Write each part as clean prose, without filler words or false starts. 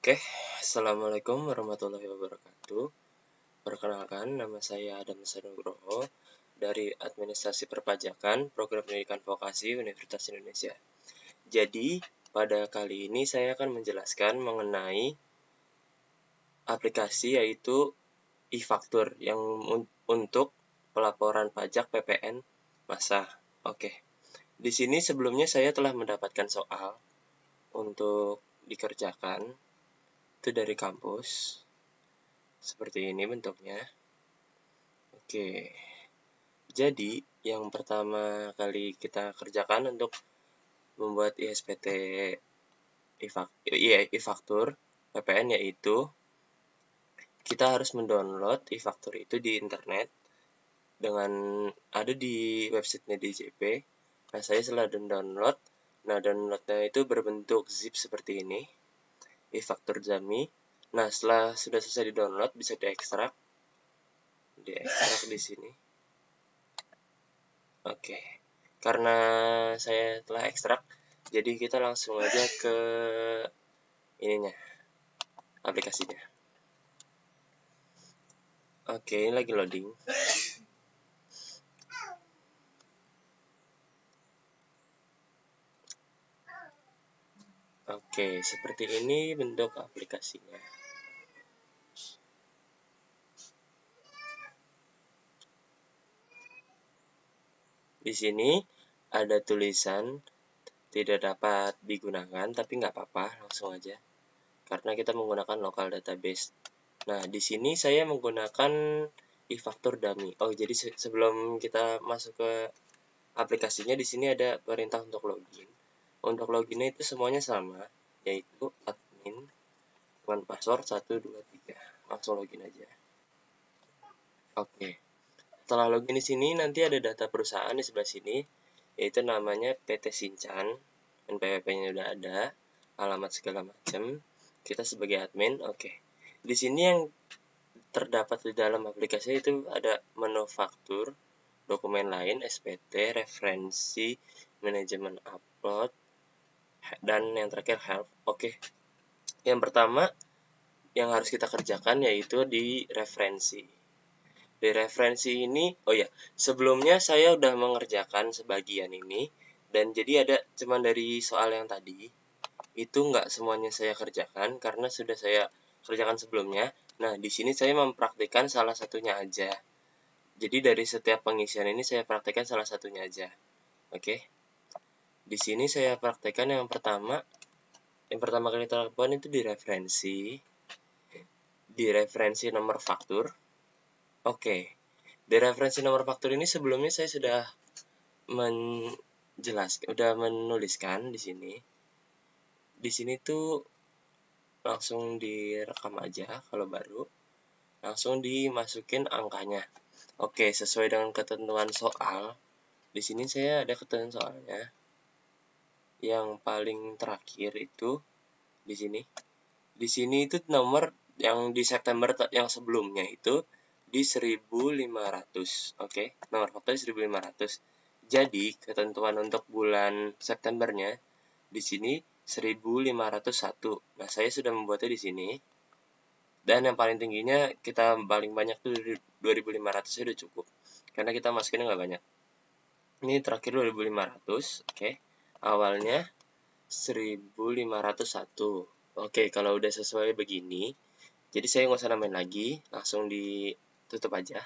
Oke, Assalamualaikum warahmatullahi wabarakatuh. Perkenalkan, nama saya Adam Nugroho dari Administrasi Perpajakan, Program Pendidikan Vokasi Universitas Indonesia. Jadi, pada kali ini saya akan menjelaskan mengenai aplikasi yaitu e-faktur yang untuk pelaporan pajak PPN masa. Oke, di sini sebelumnya saya telah mendapatkan soal untuk dikerjakan. Itu dari kampus. Seperti ini bentuknya. Oke. Jadi, yang pertama kali kita kerjakan untuk membuat ISPT e-faktur PPN yaitu kita harus mendownload e-faktur itu di internet dengan ada di websitenya DJP. Nah, saya setelah download, downloadnya itu berbentuk zip seperti ini, e-faktur Zami. Nah, setelah sudah selesai di-download, bisa diekstrak di sini. Oke. Karena saya telah ekstrak, jadi kita langsung aja ke ininya, aplikasinya. Oke, ini lagi loading. Oke, seperti ini bentuk aplikasinya. Di sini ada tulisan tidak dapat digunakan, tapi nggak apa-apa, langsung aja. Karena kita menggunakan local database. Nah, di sini saya menggunakan e-faktur dummy. Oh, jadi sebelum kita masuk ke aplikasinya, di sini ada perintah untuk login. Untuk loginnya itu semuanya sama, yaitu admin dengan password 123. Langsung login aja. Oke. Setelah login di sini, nanti ada data perusahaan di sebelah sini, yaitu namanya PT Sinchan, NPWP-nya udah ada, alamat segala macam. Kita sebagai admin, oke. Di sini yang terdapat di dalam aplikasi itu ada manufaktur, dokumen lain, SPT, referensi, manajemen upload, dan yang terakhir help. Oke. Yang pertama yang harus kita kerjakan yaitu di referensi. Di referensi ini, sebelumnya saya udah mengerjakan sebagian ini, dan jadi ada cuman dari soal yang tadi, itu nggak semuanya saya kerjakan karena sudah saya kerjakan sebelumnya. Nah, di sini saya mempraktikkan salah satunya aja. Jadi dari setiap pengisian ini saya praktikkan salah satunya aja. Oke. Di sini saya praktikkan yang pertama kali kita lakukan itu di referensi nomor faktur. Oke. Di referensi nomor faktur ini sebelumnya saya sudah menuliskan di sini. Di sini tuh langsung direkam aja kalau baru. Langsung dimasukin angkanya. Oke, sesuai dengan ketentuan soal. Di sini saya ada ketentuan soalnya. Yang paling terakhir itu di sini. Di sini itu nomor yang di September yang sebelumnya itu di 1500. Oke, nomor fakturnya 1500. Jadi, ketentuan untuk bulan Septembernya di sini 1501. Nah, saya sudah membuatnya di sini. Dan yang paling tingginya kita paling banyak tuh 2500 udah cukup. Karena kita masukinnya nggak banyak. Ini terakhir 2500, oke. Awalnya 1501. Oke, kalau udah sesuai begini, jadi saya nggak usah namain lagi, langsung ditutup aja.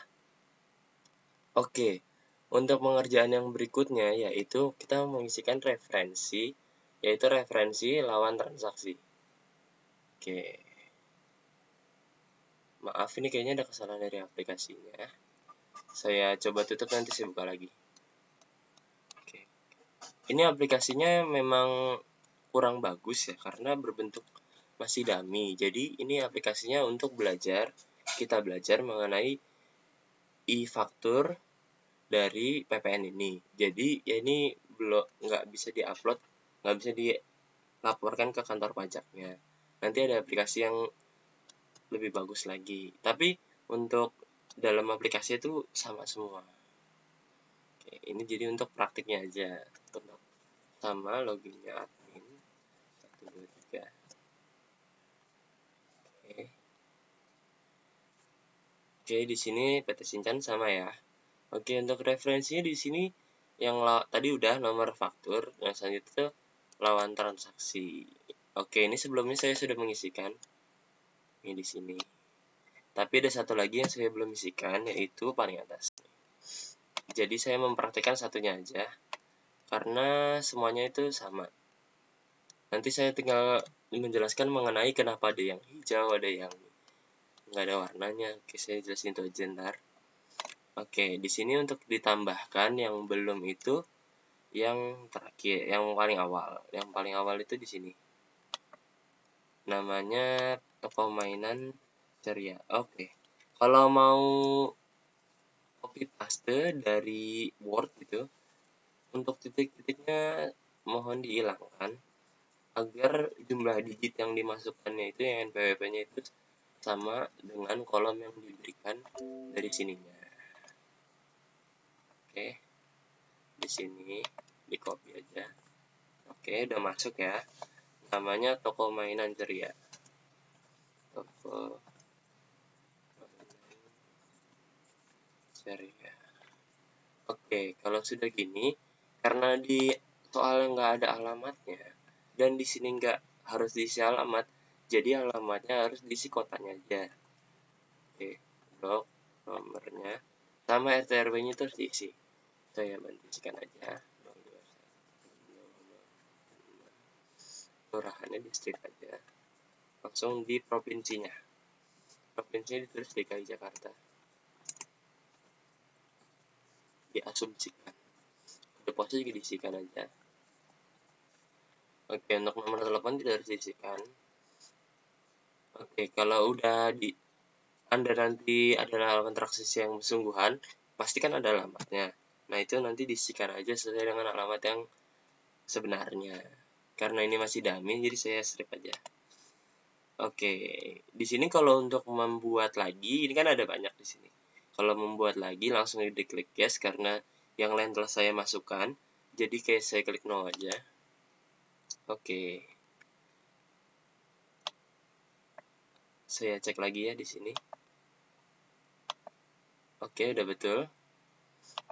Oke, untuk pengerjaan yang berikutnya yaitu kita mengisikan referensi, yaitu referensi lawan transaksi. Oke. Maaf, ini kayaknya ada kesalahan dari aplikasinya. Saya coba tutup, nanti saya buka lagi. Oke. Ini aplikasinya memang kurang bagus ya, karena berbentuk masih dummy. Jadi ini aplikasinya untuk belajar, kita belajar mengenai e-faktur dari PPN ini. Jadi ya ini belum nggak bisa diupload, nggak bisa dilaporkan ke kantor pajaknya. Nanti ada aplikasi yang lebih bagus lagi. Tapi untuk dalam aplikasi itu sama semua. Oke, ini jadi untuk praktiknya aja. Sama loginnya admin 123. Oke, di sini PT Shinchan sama ya. Oke, untuk referensinya di sini yang tadi udah nomor faktur, yang selanjutnya itu lawan transaksi. Oke, ini sebelumnya saya sudah mengisikan ini di sini. Tapi ada satu lagi yang saya belum isikan, yaitu paling atas. Jadi saya mempraktikkan satunya aja, karena semuanya itu sama. Nanti saya tinggal menjelaskan mengenai kenapa ada yang hijau, ada yang nggak ada warnanya. Oke, saya jelasin itu aja ntar. Oke, di sini untuk ditambahkan yang belum itu yang terakhir, yang paling awal. Yang paling awal itu di sini. Namanya toko mainan ceria. Oke. Kalau mau copy paste dari Word itu, untuk titik-titiknya mohon dihilangkan agar jumlah digit yang dimasukkannya itu yang NPWP-nya itu sama dengan kolom yang diberikan dari sininya. Oke. Di sini di copy aja. Oke, udah masuk ya. Namanya toko mainan ceria. Toko mainan ceria. Oke, kalau sudah gini, karena di soal nggak ada alamatnya dan di sini nggak harus diisi alamat, jadi alamatnya harus diisi kotanya aja. Oke, blok nomornya sama RT RW-nya terus diisi. Saya bandingkan aja. Kelurahannya distrik aja. Langsung di provinsinya. Provinsinya ditulis DKI Jakarta. Diasumsikan. Kode pos juga diisikan aja. Oke, untuk nomor telepon tidak harus diisikan. Oke, kalau udah Anda nanti adalah alamat transaksi yang sungguhan, pasti kan ada alamatnya. Nah, itu nanti diisikan aja sesuai dengan alamat yang sebenarnya. Karena ini masih dummy, jadi saya strip aja. Oke, di sini kalau untuk membuat lagi, ini kan ada banyak di sini. Kalau membuat lagi, langsung diklik yes, karena yang lain telah saya masukkan. Jadi kayak saya klik no aja. Oke. Saya cek lagi ya di sini. Oke, udah betul.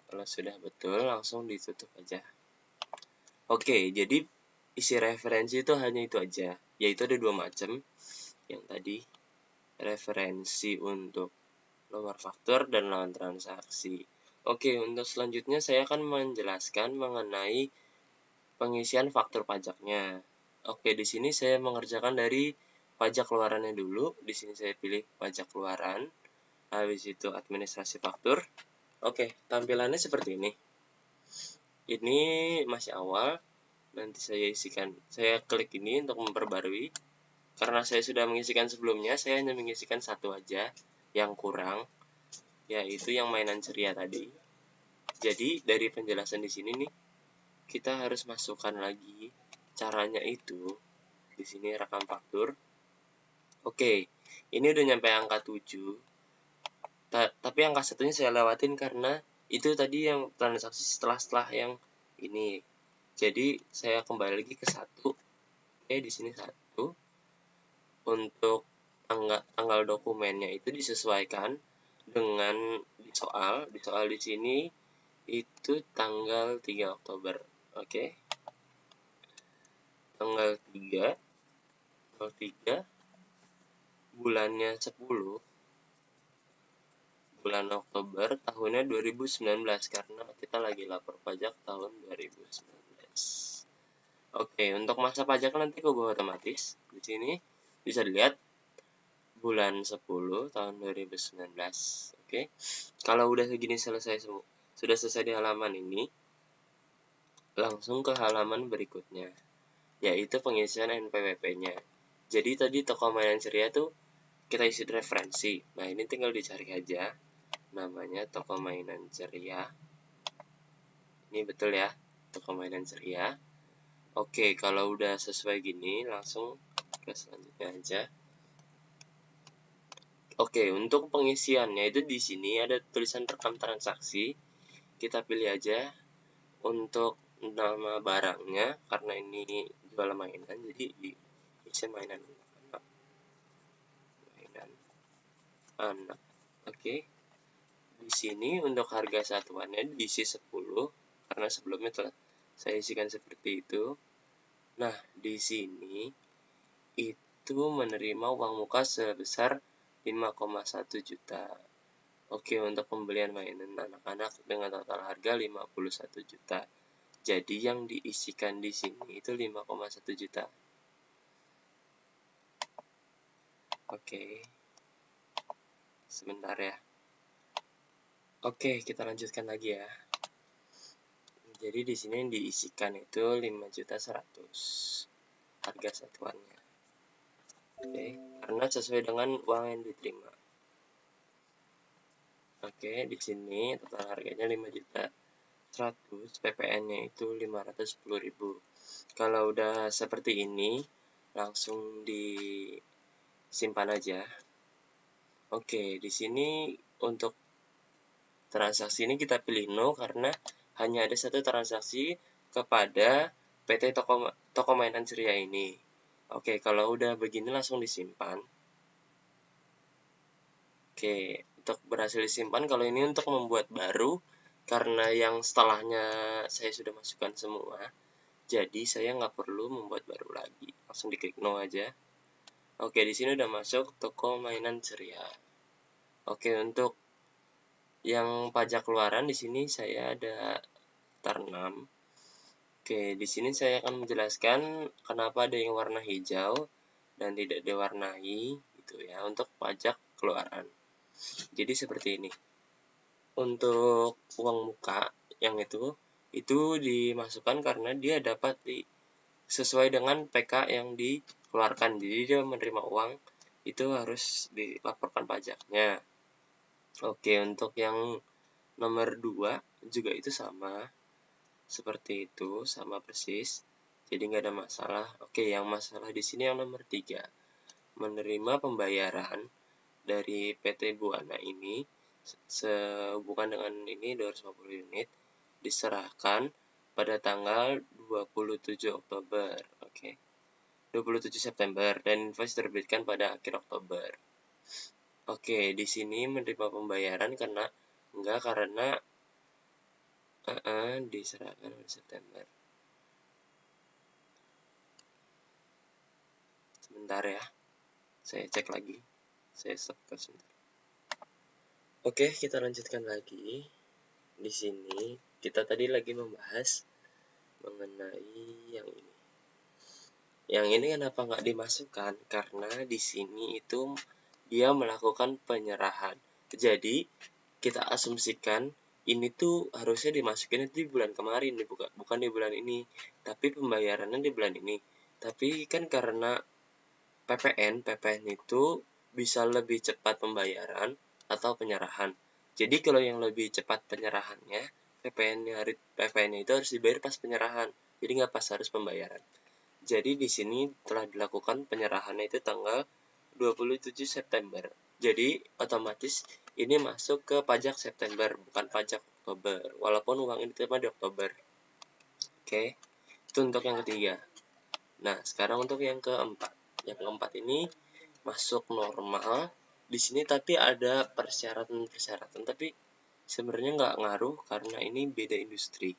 Kalau sudah betul, langsung ditutup aja. Oke, jadi isi referensi itu hanya itu aja. Yaitu ada dua macam. Yang tadi, referensi untuk nomor faktur dan lawan transaksi. Oke, untuk selanjutnya saya akan menjelaskan mengenai pengisian faktur pajaknya. Oke, di sini saya mengerjakan dari pajak keluarannya dulu. Di sini saya pilih pajak keluaran. Habis itu administrasi faktur. Oke, tampilannya seperti ini. Ini masih awal. Nanti saya isikan. Saya klik ini untuk memperbarui. Karena saya sudah mengisikan sebelumnya, saya hanya mengisikan satu aja yang kurang, yaitu yang mainan ceria tadi. Jadi dari penjelasan di sini nih, kita harus masukkan lagi caranya itu di sini rekam faktur. Oke, ini udah nyampe angka 7. Tapi angka satunya saya lewatin karena itu tadi yang transaksi setelah yang ini. Jadi saya kembali lagi ke 1. Oke, di sini 1. Untuk tanggal dokumennya itu disesuaikan dengan di soal di sini itu tanggal 3 Oktober. Oke. Tanggal 3 bulannya 10 bulan Oktober tahunnya 2019 karena kita lagi lapor pajak tahun 2019. Oke, untuk masa pajak nanti ke bawah otomatis. Di sini bisa dilihat bulan 10 tahun 2019. Oke. Kalau udah segini selesai semua, sudah selesai di halaman ini, langsung ke halaman berikutnya, yaitu pengisian NPWP-nya. Jadi tadi toko mainan ceria tuh kita isi referensi. Nah, ini tinggal dicari aja. Namanya toko mainan ceria. Ini betul ya, toko mainan ceria. Oke, kalau udah sesuai gini, langsung ke selanjutnya aja. Oke, untuk pengisiannya itu di sini ada tulisan rekam transaksi. Kita pilih aja untuk nama barangnya, karena ini jual mainan, jadi diisi mainan anak. Oke. Di sini untuk harga satuannya diisi 10 karena sebelumnya telah saya isikan seperti itu. Nah, di sini itu menerima uang muka sebesar 5,1 juta. Oke, untuk pembelian mainan anak-anak dengan total harga 51 juta. Jadi yang diisikan di sini itu 5,1 juta. Oke. Sebentar ya. Oke, kita lanjutkan lagi ya. Jadi di sini yang diisikan itu 5.100.000 harga satuannya. Oke, karena sesuai dengan uang yang diterima. Oke, di sini total harganya 5.100.000, PPN-nya itu 510.000. Kalau udah seperti ini, langsung disimpan aja. Oke, di sini untuk transaksi ini kita pilih no karena hanya ada satu transaksi kepada PT Toko Mainan Ceria ini. Oke, kalau udah begini langsung disimpan. Oke, untuk berhasil disimpan, kalau ini untuk membuat baru, karena yang setelahnya saya sudah masukkan semua, jadi saya nggak perlu membuat baru lagi. Langsung diklik no aja. Oke, di sini udah masuk Toko Mainan Ceria. Oke, untuk yang pajak keluaran di sini saya ada daftar 6. Oke, di sini saya akan menjelaskan kenapa ada yang warna hijau dan tidak diwarnai gitu ya untuk pajak keluaran. Jadi seperti ini. Untuk uang muka yang itu dimasukkan karena dia dapat sesuai dengan PK yang dikeluarkan. Jadi dia menerima uang itu harus dilaporkan pajaknya. Oke, untuk yang nomor 2 juga itu sama. Seperti itu, sama persis. Jadi nggak ada masalah. Oke, yang masalah di sini yang nomor 3. Menerima pembayaran dari PT Buana ini sehubungan dengan ini 250 unit diserahkan pada tanggal 27 Oktober. Oke. 27 September dan invoice terbitkan pada akhir Oktober. Oke, di sini menerima pembayaran karena diserahkan pada September. Sebentar ya. Saya cek lagi. Saya stop sebentar. Oke, kita lanjutkan lagi. Di sini kita tadi lagi membahas mengenai yang ini. Yang ini kenapa nggak dimasukkan? Karena di sini itu dia melakukan penyerahan. Jadi kita asumsikan ini tuh harusnya dimasukin itu di bulan kemarin, bukan di bulan ini. Tapi pembayarannya di bulan ini. Tapi kan karena PPN itu bisa lebih cepat pembayaran atau penyerahan. Jadi kalau yang lebih cepat penyerahannya, PPN-nya itu harus dibayar pas penyerahan. Jadi nggak pas harus pembayaran. Jadi di sini telah dilakukan penyerahannya itu tanggal 27 September. Jadi otomatis ini masuk ke pajak September, bukan pajak Oktober. Walaupun uang ini diterima di Oktober. Oke, itu untuk yang ketiga. Nah, sekarang untuk yang keempat. Yang keempat ini masuk normal. Di sini tapi ada persyaratan, tapi sebenarnya nggak ngaruh karena ini beda industri.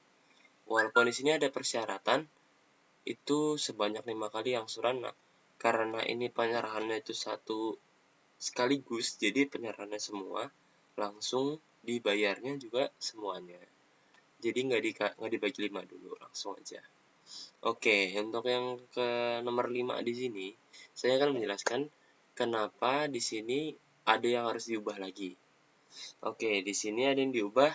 Walaupun di sini ada persyaratan, itu sebanyak 5 kali angsuran. Nah, karena ini penyerahannya itu satu sekaligus, jadi penyerahannya semua langsung dibayarnya juga semuanya. Jadi nggak dibagi 5 dulu, langsung aja. Oke, untuk yang ke nomor 5 di sini, saya akan menjelaskan kenapa di sini ada yang harus diubah lagi. Oke, di sini ada yang diubah,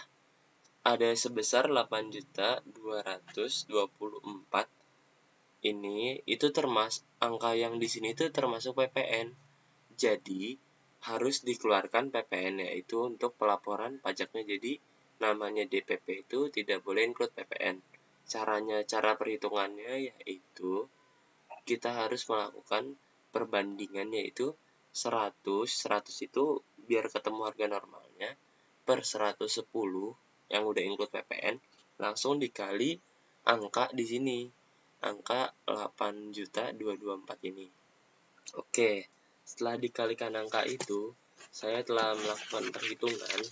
ada sebesar 8.224. Ini itu angka yang di sini itu termasuk PPN. Jadi harus dikeluarkan PPN-nya itu untuk pelaporan pajaknya. Jadi namanya DPP itu tidak boleh include PPN. Cara perhitungannya yaitu kita harus melakukan perbandingan, yaitu 100 itu biar ketemu harga normalnya per 110 yang udah include PPN langsung dikali angka di sini. Angka 8.224 ini. Oke, setelah dikalikan angka itu, saya telah melakukan perhitungan.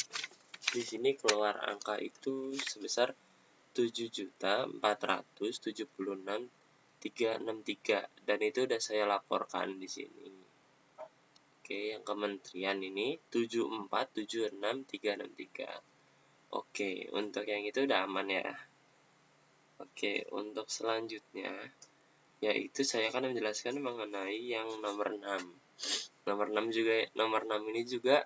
Di sini keluar angka itu sebesar 7.476.363 dan itu udah saya laporkan di sini. Oke, yang kementerian ini 7.476.363. Oke, untuk yang itu udah aman ya. Oke, untuk selanjutnya yaitu saya akan menjelaskan mengenai yang nomor 6. Nomor 6 ini juga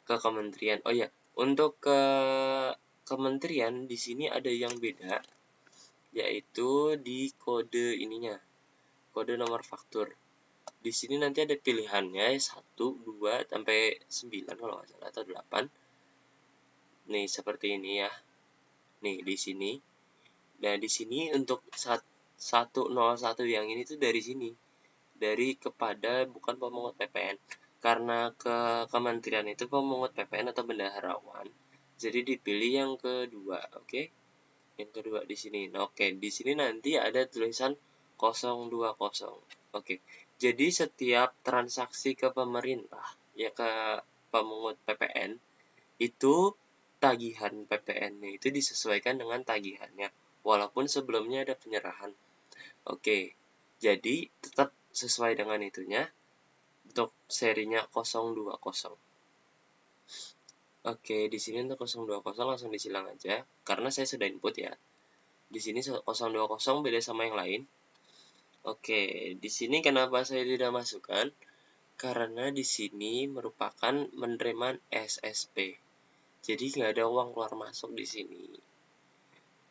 ke kementerian. Oh ya, untuk ke kementerian di sini ada yang beda, yaitu di kode ininya, kode nomor faktur. Di sini nanti ada pilihannya 1, 2 sampai 9 kalau nggak salah atau 8. Nih seperti ini ya. Nih di sini. Nah di sini untuk 101 yang ini tuh dari sini, dari kepada bukan pemungut PPN. Karena ke kementerian itu pemungut PPN atau bendaharawan, jadi dipilih yang kedua. Oke, yang kedua di sini. Nah, oke, di sini nanti ada tulisan 020. Oke, jadi setiap transaksi ke pemerintah ya ke pemungut PPN itu tagihan PPN-nya itu disesuaikan dengan tagihannya walaupun sebelumnya ada penyerahan. Oke, jadi tetap sesuai dengan itunya untuk serinya 020. Oke, di sini untuk 020 langsung disilang aja karena saya sudah input ya. Di sini 020 beda sama yang lain. Oke, di sini kenapa saya tidak masukkan? Karena di sini merupakan penerimaan SSP. Jadi nggak ada uang keluar masuk di sini.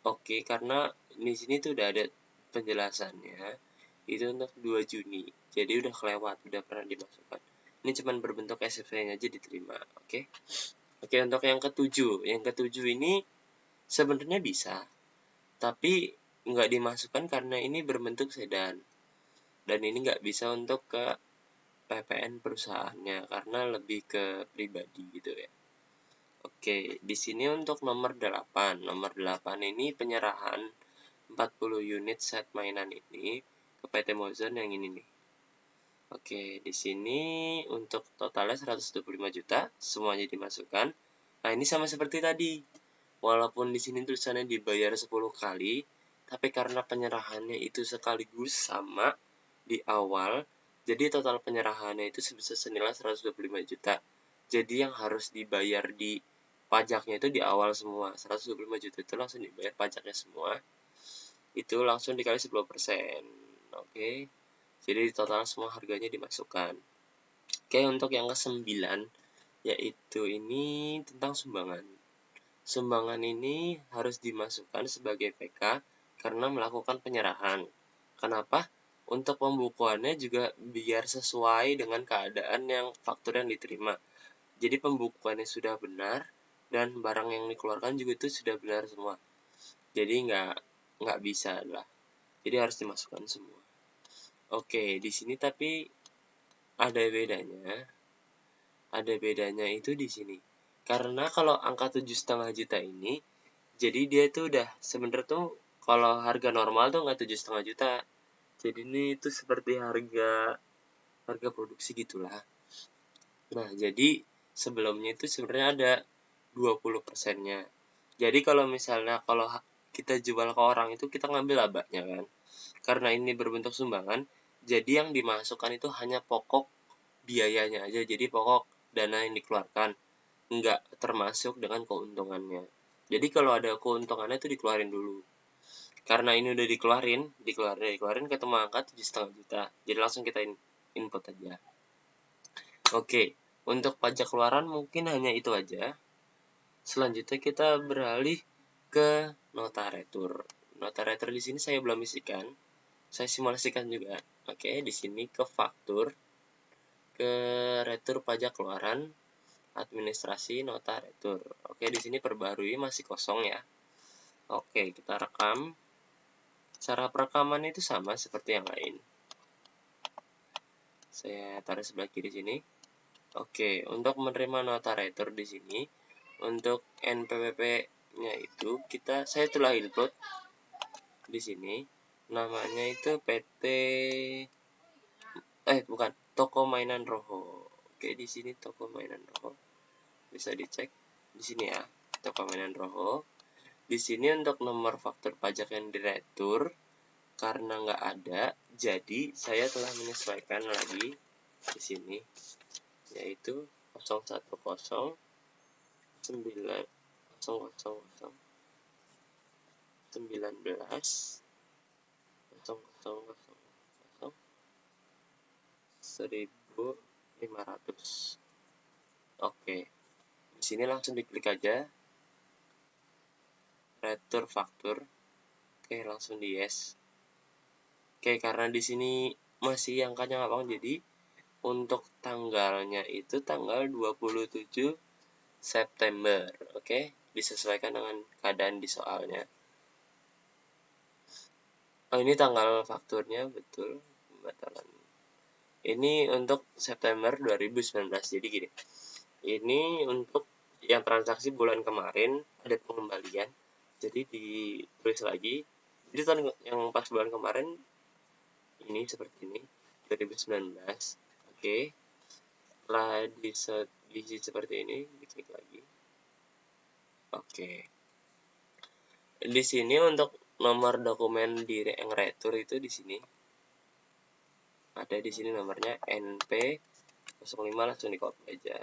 Oke, karena di sini tuh udah ada penjelasannya. Itu untuk 2 Juni. Jadi udah kelewat, udah pernah dimasukkan. Ini cuma berbentuk SFP-nya aja diterima, oke? Oke, untuk yang ketujuh. Yang ketujuh ini sebenarnya bisa, tapi nggak dimasukkan karena ini berbentuk sedan. Dan ini nggak bisa untuk ke PPN perusahaannya karena lebih ke pribadi gitu ya. Oke, di sini untuk nomor 8. Nomor 8 ini penyerahan 40 unit set mainan ini ke PT Mozon yang ini nih. Oke, di sini untuk totalnya 125 juta, semuanya dimasukkan. Nah, ini sama seperti tadi. Walaupun di sini tulisannya dibayar 10 kali, tapi karena penyerahannya itu sekaligus sama di awal, jadi total penyerahannya itu sebesar senilai 125 juta. Jadi yang harus dibayar di pajaknya itu di awal semua. 125 juta itu langsung dibayar pajaknya semua. Itu langsung dikali 10%. Oke. Jadi total semua harganya dimasukkan. Oke, untuk yang ke-9 yaitu ini tentang sumbangan. Sumbangan ini harus dimasukkan sebagai PK karena melakukan penyerahan. Kenapa? Untuk pembukuannya juga biar sesuai dengan keadaan yang faktur yang diterima. Jadi pembukuannya sudah benar dan barang yang dikeluarkan juga itu sudah benar semua. Jadi nggak bisa lah. Jadi harus dimasukkan semua. Oke, di sini tapi ada bedanya. Ada bedanya itu di sini. Karena kalau angka 7,5 juta ini, jadi dia tuh udah sebenarnya tuh kalau harga normal tuh nggak 7,5 juta. Jadi ini itu seperti harga produksi gitulah. Nah, jadi sebelumnya itu sebenarnya ada 20%-nya. Jadi kalau misalnya kalau kita jual ke orang itu kita ngambil labanya kan. Karena ini berbentuk sumbangan, jadi yang dimasukkan itu hanya pokok biayanya aja. Jadi pokok dana yang dikeluarkan, nggak termasuk dengan keuntungannya. Jadi kalau ada keuntungannya itu dikeluarin dulu. Karena ini udah dikeluarin ketemu angka 7,5 juta. Jadi langsung kita input aja. Oke, untuk pajak keluaran mungkin hanya itu aja. Selanjutnya kita beralih ke nota retur. Nota retur di sini saya belum isikan. Saya simulasikan juga. Oke, di sini ke faktur, ke retur pajak keluaran, administrasi, nota retur. Oke, di sini perbarui masih kosong ya. Oke, kita rekam. Cara perekaman itu sama seperti yang lain. Saya taruh sebelah kiri sini. Oke, untuk menerima nota retur di sini, untuk NPWP-nya itu saya telah input di sini. Namanya itu PT bukan, Toko Mainan Roho. Oke, di sini toko mainan roho. Bisa dicek di sini ya, toko mainan roho. Di sini untuk nomor faktur pajak yang diretur karena nggak ada, jadi saya telah menyesuaikan lagi di sini, yaitu 010 9 000 19 000 1500. Oke, di sini langsung diklik aja retur faktur. Oke, langsung di yes. Oke, karena di sini masih angkanya ngapang, jadi untuk tanggalnya itu tanggal 27 September. Oke, disesuaikan dengan keadaan di soalnya. Oh, ini tanggal fakturnya betul, pembatalan. Ini untuk September 2019. Jadi gini. Ini untuk yang transaksi bulan kemarin ada pengembalian. Jadi ditulis lagi. Jadi tahun yang pas bulan kemarin ini seperti ini 2019. Oke. Setelah diisi seperti ini, diklik lagi. Oke. Di sini untuk nomor dokumen di yang retur itu di sini. Ada di sini nomornya NP05, langsung di copy aja.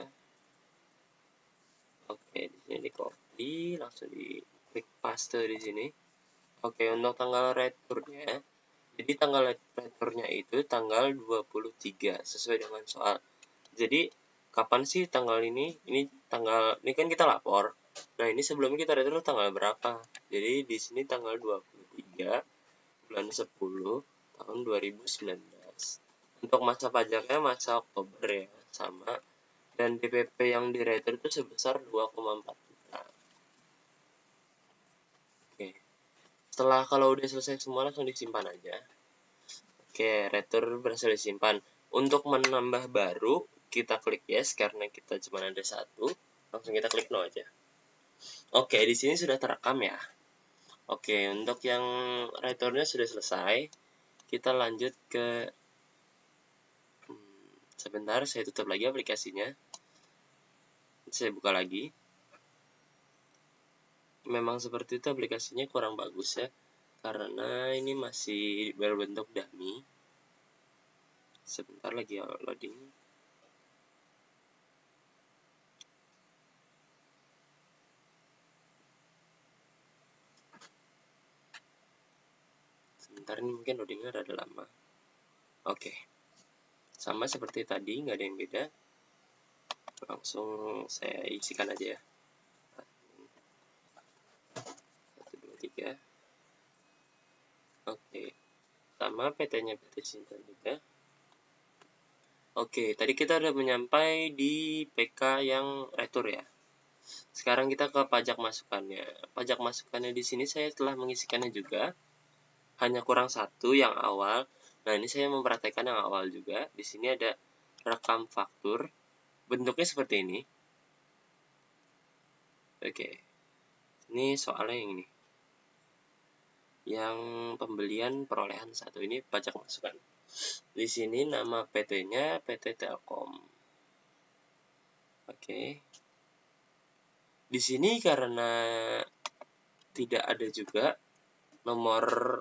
Oke, di sini di copy, langsung di klik paste di sini. Oke, untuk tanggal returnya, jadi tanggal returnya itu tanggal 23 sesuai dengan soal. Jadi kapan sih tanggal ini? Ini kan kita lapor. Nah, ini sebelumnya kita retur tanggal berapa? Jadi di sini tanggal 23 bulan 10 tahun 2019. Untuk masa pajaknya masa Oktober ya, sama. Dan DPP yang diretur itu sebesar 2,4 juta. Oke. Setelah kalau udah selesai semua langsung disimpan aja. Oke, retur berhasil disimpan. Untuk menambah baru, kita klik yes karena kita cuma ada satu. Langsung kita klik no aja. Oke, di sini sudah terekam ya. Oke, untuk yang returnya sudah selesai. Kita lanjut ke sebentar, saya tutup lagi aplikasinya. Saya buka lagi. Memang seperti itu aplikasinya kurang bagus ya. Karena ini masih berbentuk dummy. Sebentar lagi loading. Sebentar, ini mungkin loadingnya rada lama. Oke. Sama seperti tadi, nggak ada yang beda. Langsung saya isikan aja ya. 1, 2, 3. Oke. Sama PT-nya PT Sinta juga. Oke, tadi kita udah menyampai di PK yang retur ya. Sekarang kita ke pajak masukannya. Pajak masukannya di sini saya telah mengisikannya juga. Hanya kurang satu yang awal. Nah, ini saya memperhatikan yang awal juga. Di sini ada rekam faktur. Bentuknya seperti ini. Oke. Ini soalnya yang ini. Yang pembelian perolehan satu ini pajak masukan. Di sini nama PT-nya PT Telkom. Oke. Di sini karena tidak ada juga nomor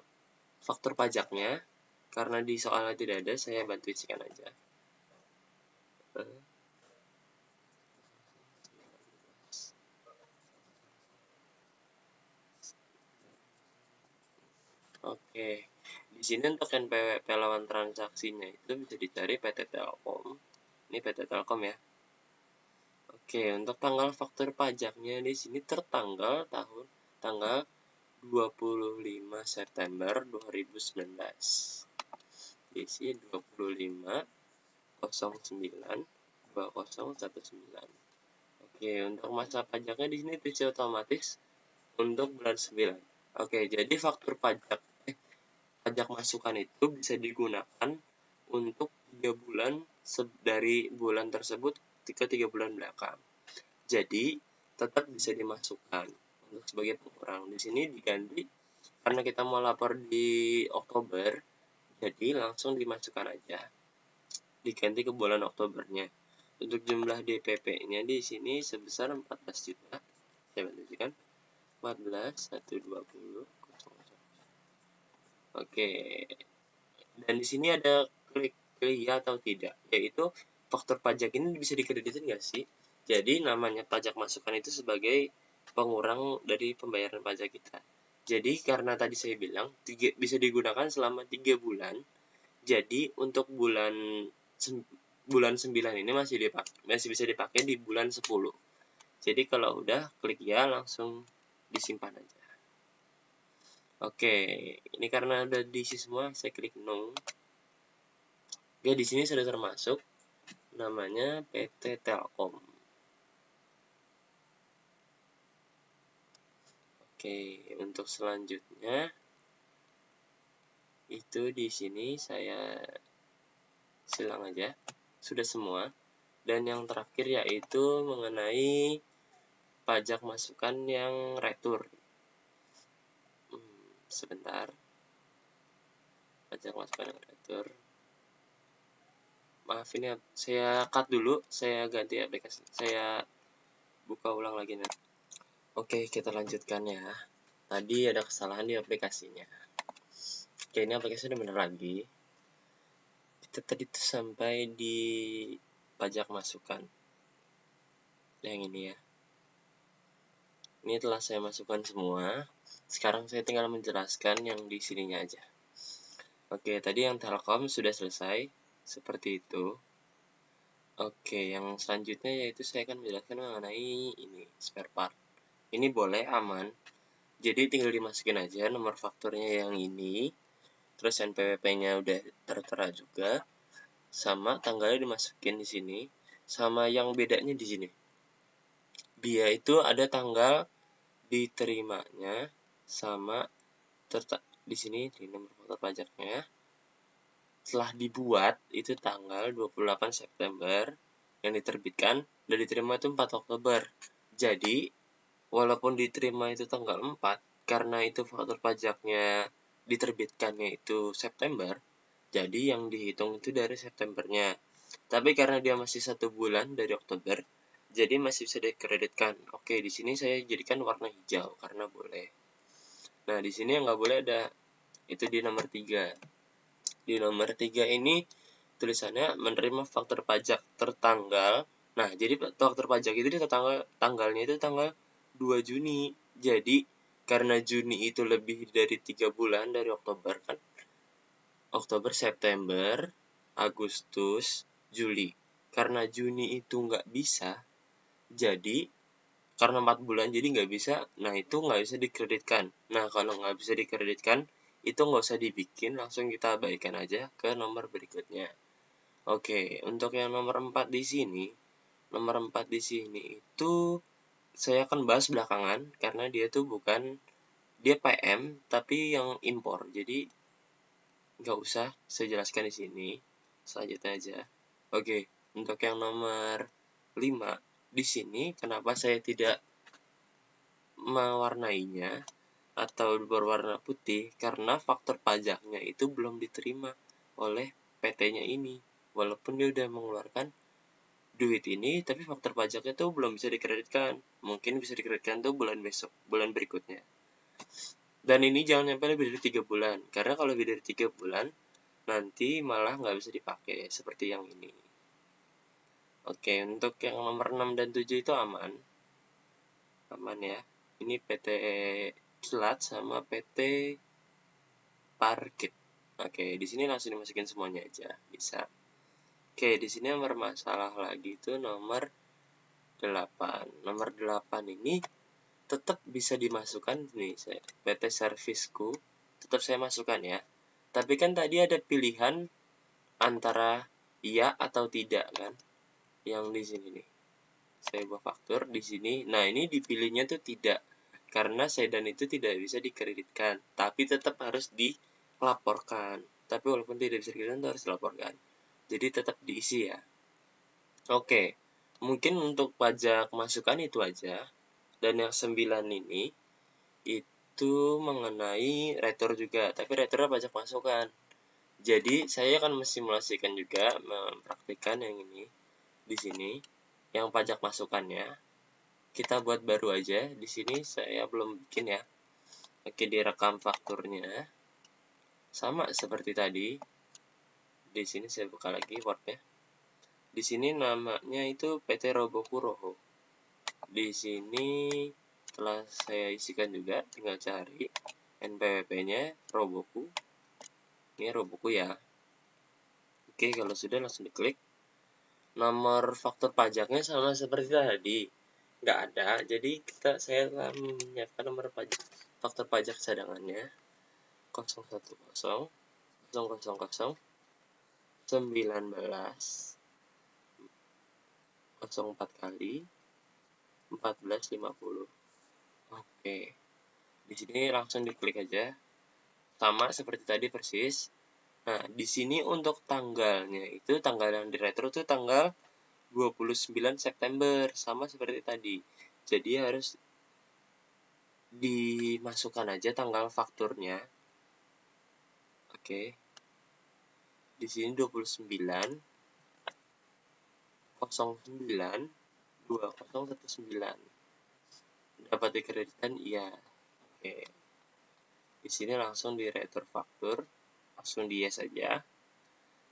faktur pajaknya, karena di soalnya tidak ada, saya bantu isikan aja. Oke, di sini untuk NPWP lawan transaksinya itu bisa dicari PT Telkom. Ini PT Telkom ya. Oke, untuk tanggal faktur pajaknya di sini tertanggal tanggal 25 September 2019. Di sini 25 09 2019. Oke, untuk masa pajaknya di sini TC otomatis untuk bulan 9. Oke, jadi faktur pajak masukan itu bisa digunakan untuk 3 bulan dari bulan tersebut ke 3 bulan belakang. Jadi tetap bisa dimasukkan untuk sebagai pengurang. Di sini diganti karena kita mau lapor di Oktober, jadi langsung dimasukkan aja. Diganti ke bulan Oktobernya. Untuk jumlah DPP-nya di sini sebesar 14 juta. Saya bandingkan 14 120 Oke. Dan di sini ada klik ya atau tidak, yaitu faktor pajak ini bisa dikreditin nggak sih? Jadi namanya pajak masukan itu sebagai pengurang dari pembayaran pajak kita. Jadi karena tadi saya bilang bisa digunakan selama 3 bulan. Jadi untuk bulan 9 ini masih bisa dipakai di bulan 10. Jadi kalau udah klik ya langsung disimpan aja. Oke, ini karena udah diisi semua, saya klik no. Oke, di sini sudah termasuk namanya PT Telkom. Oke, untuk selanjutnya itu di sini saya silang aja, sudah semua. Dan yang terakhir yaitu mengenai pajak masukan yang retur. Sebentar, pajak masukan yang retur. Maaf ini saya cut dulu, saya ganti aplikasi, saya buka ulang lagi nanti. Oke, kita lanjutkan ya. Tadi ada kesalahan di aplikasinya. Oke, ini aplikasi udah bener lagi. Kita tadi tuh sampai di pajak masukan. Yang ini ya. Ini telah saya masukkan semua. Sekarang saya tinggal menjelaskan yang di sininya aja. Oke, tadi yang Telkom sudah selesai. Seperti itu. Oke, yang selanjutnya yaitu saya akan menjelaskan mengenai ini, spare part. Ini boleh, aman. Jadi tinggal dimasukin aja nomor fakturnya yang ini. Terus NPWP-nya udah tertera juga. Sama tanggalnya dimasukin di sini. Sama yang bedanya di sini. BIA itu ada tanggal diterimanya sama di sini di nomor faktur pajaknya. Setelah dibuat itu tanggal 28 September yang diterbitkan dan diterima itu 4 Oktober. Jadi walaupun diterima itu tanggal 4 karena itu faktur pajaknya diterbitkannya itu September, jadi yang dihitung itu dari Septembernya. Tapi karena dia masih 1 bulan dari Oktober, jadi masih bisa dikreditkan. Oke, di sini saya jadikan warna hijau karena boleh. Nah, di sini yang nggak boleh ada itu di nomor 3. Di nomor 3 ini tulisannya menerima faktur pajak tertanggal. Nah, jadi faktur pajak itu tanggalnya itu tanggal 2 Juni. Jadi, karena Juni itu lebih dari 3 bulan dari Oktober kan. Oktober, September, Agustus, Juli. Karena Juni itu nggak bisa, jadi karena 4 bulan jadi nggak bisa, nah itu nggak bisa dikreditkan. Nah, kalau nggak bisa dikreditkan, itu nggak usah dibikin, langsung kita abaikan aja ke nomor berikutnya. Oke, untuk yang nomor 4 di sini, itu saya akan bahas belakangan karena dia PM tapi yang impor. Jadi nggak usah saya jelaskan di sini. Selanjutnya aja. Oke, untuk yang nomor 5 di sini kenapa saya tidak mewarnainya atau berwarna putih karena faktur pajaknya itu belum diterima oleh PT-nya ini. Walaupun dia udah mengeluarkan duit ini, tapi faktur pajaknya tuh belum bisa dikreditkan. Mungkin bisa dikreditkan tuh bulan berikutnya. Dan ini jangan sampai lebih dari 3 bulan, karena kalau lebih dari 3 bulan, nanti malah nggak bisa dipakai, seperti yang ini. Oke, untuk yang nomor 6 dan 7 itu aman. Aman ya. Ini PT Kilat sama PT Parkit. Oke, di sini langsung dimasukin semuanya aja, bisa. Oke, di sini yang bermasalah lagi itu nomor 8. Nomor 8 ini tetap bisa dimasukkan nih, PT Servisku tetap saya masukkan ya. Tapi kan tadi ada pilihan antara iya atau tidak kan? Yang di sini nih. Saya buat faktur di sini. Nah, ini dipilihnya tuh tidak. Karena sedan itu tidak bisa dikreditkan, tapi tetap harus dilaporkan. Tapi walaupun tidak bisa dikreditkan, harus dilaporkan. Jadi tetap diisi ya. Oke, mungkin untuk pajak masukan itu aja. Dan yang 9 ini, itu mengenai retur juga. Tapi returnya pajak masukan. Jadi, saya akan mensimulasikan juga, mempraktikkan yang ini. di sini yang pajak masukannya kita buat baru aja. Di sini saya belum bikin ya. Oke, direkam fakturnya sama seperti tadi. Di sini saya buka lagi Word-nya. Di sini namanya itu PT Roboku Roho. Di sini telah saya isikan juga, tinggal cari NPWP-nya Roboku. Ini Roboku ya. Oke, kalau sudah langsung diklik. Nomor faktur pajaknya sama seperti tadi, nggak ada. Jadi saya telah menyiapkan nomor faktur pajak cadangannya 010 000 19 04 kali 1450. Oke, di sini langsung diklik aja, sama seperti tadi persis. Nah, di sini untuk tanggalnya itu tanggal yang diretro itu tanggal 29 September, sama seperti tadi. Jadi harus dimasukkan aja tanggal fakturnya. Oke. Di sini 29 09 2019. Dapat dikreditkan iya. Oke. Di sini langsung di retur faktur, langsung di yes saja.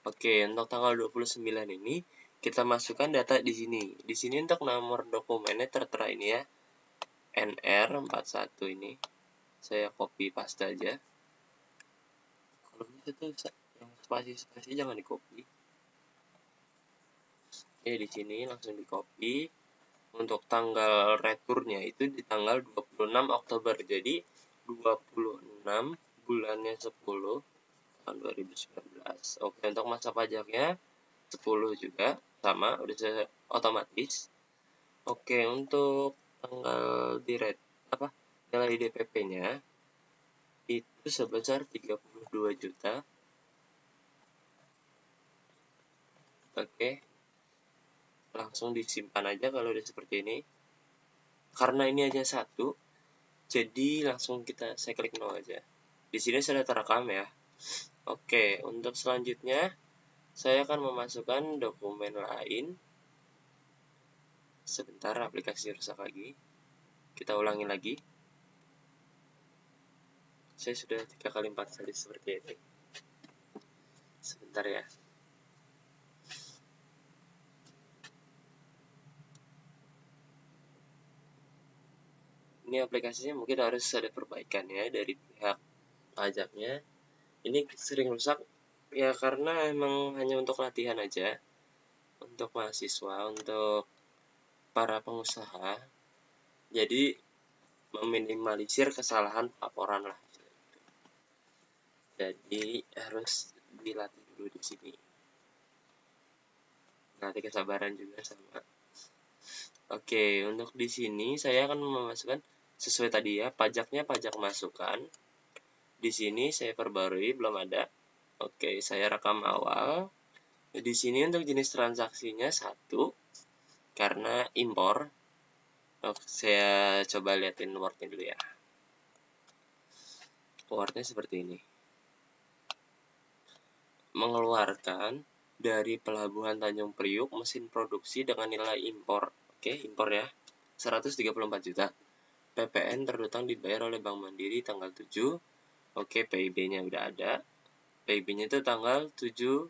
Oke, untuk tanggal 29 ini kita masukkan data di sini. Di sini untuk nomor dokumennya tertera ini ya. NR41 ini. Saya copy paste aja. Kalau gitu tuh yang spasi-spasi jangan di copy. Oke, di sini langsung di copy. Untuk tanggal returnya itu di tanggal 26 Oktober. Jadi 26 bulannya 10 tahun 2019. Oke, untuk masa pajaknya 10 juga sama, udah otomatis. Oke, untuk tanggal nilai DPP-nya itu sebesar 32 juta. Oke, langsung disimpan aja kalau udah seperti ini. Karena ini hanya satu, jadi langsung saya klik no aja. Di sini sudah terekam ya. Oke, untuk selanjutnya saya akan memasukkan dokumen lain. Sebentar, aplikasi rusak lagi. Kita ulangi lagi. Saya sudah 3 kali 4 kali seperti ini. Sebentar ya. Ini aplikasinya mungkin harus ada perbaikan ya dari pihak pajaknya. Ini sering rusak ya karena emang hanya untuk latihan aja. Untuk mahasiswa, untuk para pengusaha. Jadi meminimalisir kesalahan laporan lah. Jadi harus dilatih dulu di sini. Nanti kesabaran juga sama. Oke, untuk di sini saya akan memasukkan sesuai tadi ya, pajaknya pajak masukan. Di sini saya perbarui, belum ada. Oke, saya rekam awal. Di sini untuk jenis transaksinya 1 karena impor. Oke, saya coba liatin Word-nya dulu ya. Word-nya seperti ini. Mengeluarkan dari Pelabuhan Tanjung Priuk mesin produksi dengan nilai impor. Oke, impor ya. 134 juta. PPN terutang dibayar oleh Bank Mandiri tanggal 7. Oke, PIB-nya udah ada. PIB-nya itu tanggal 7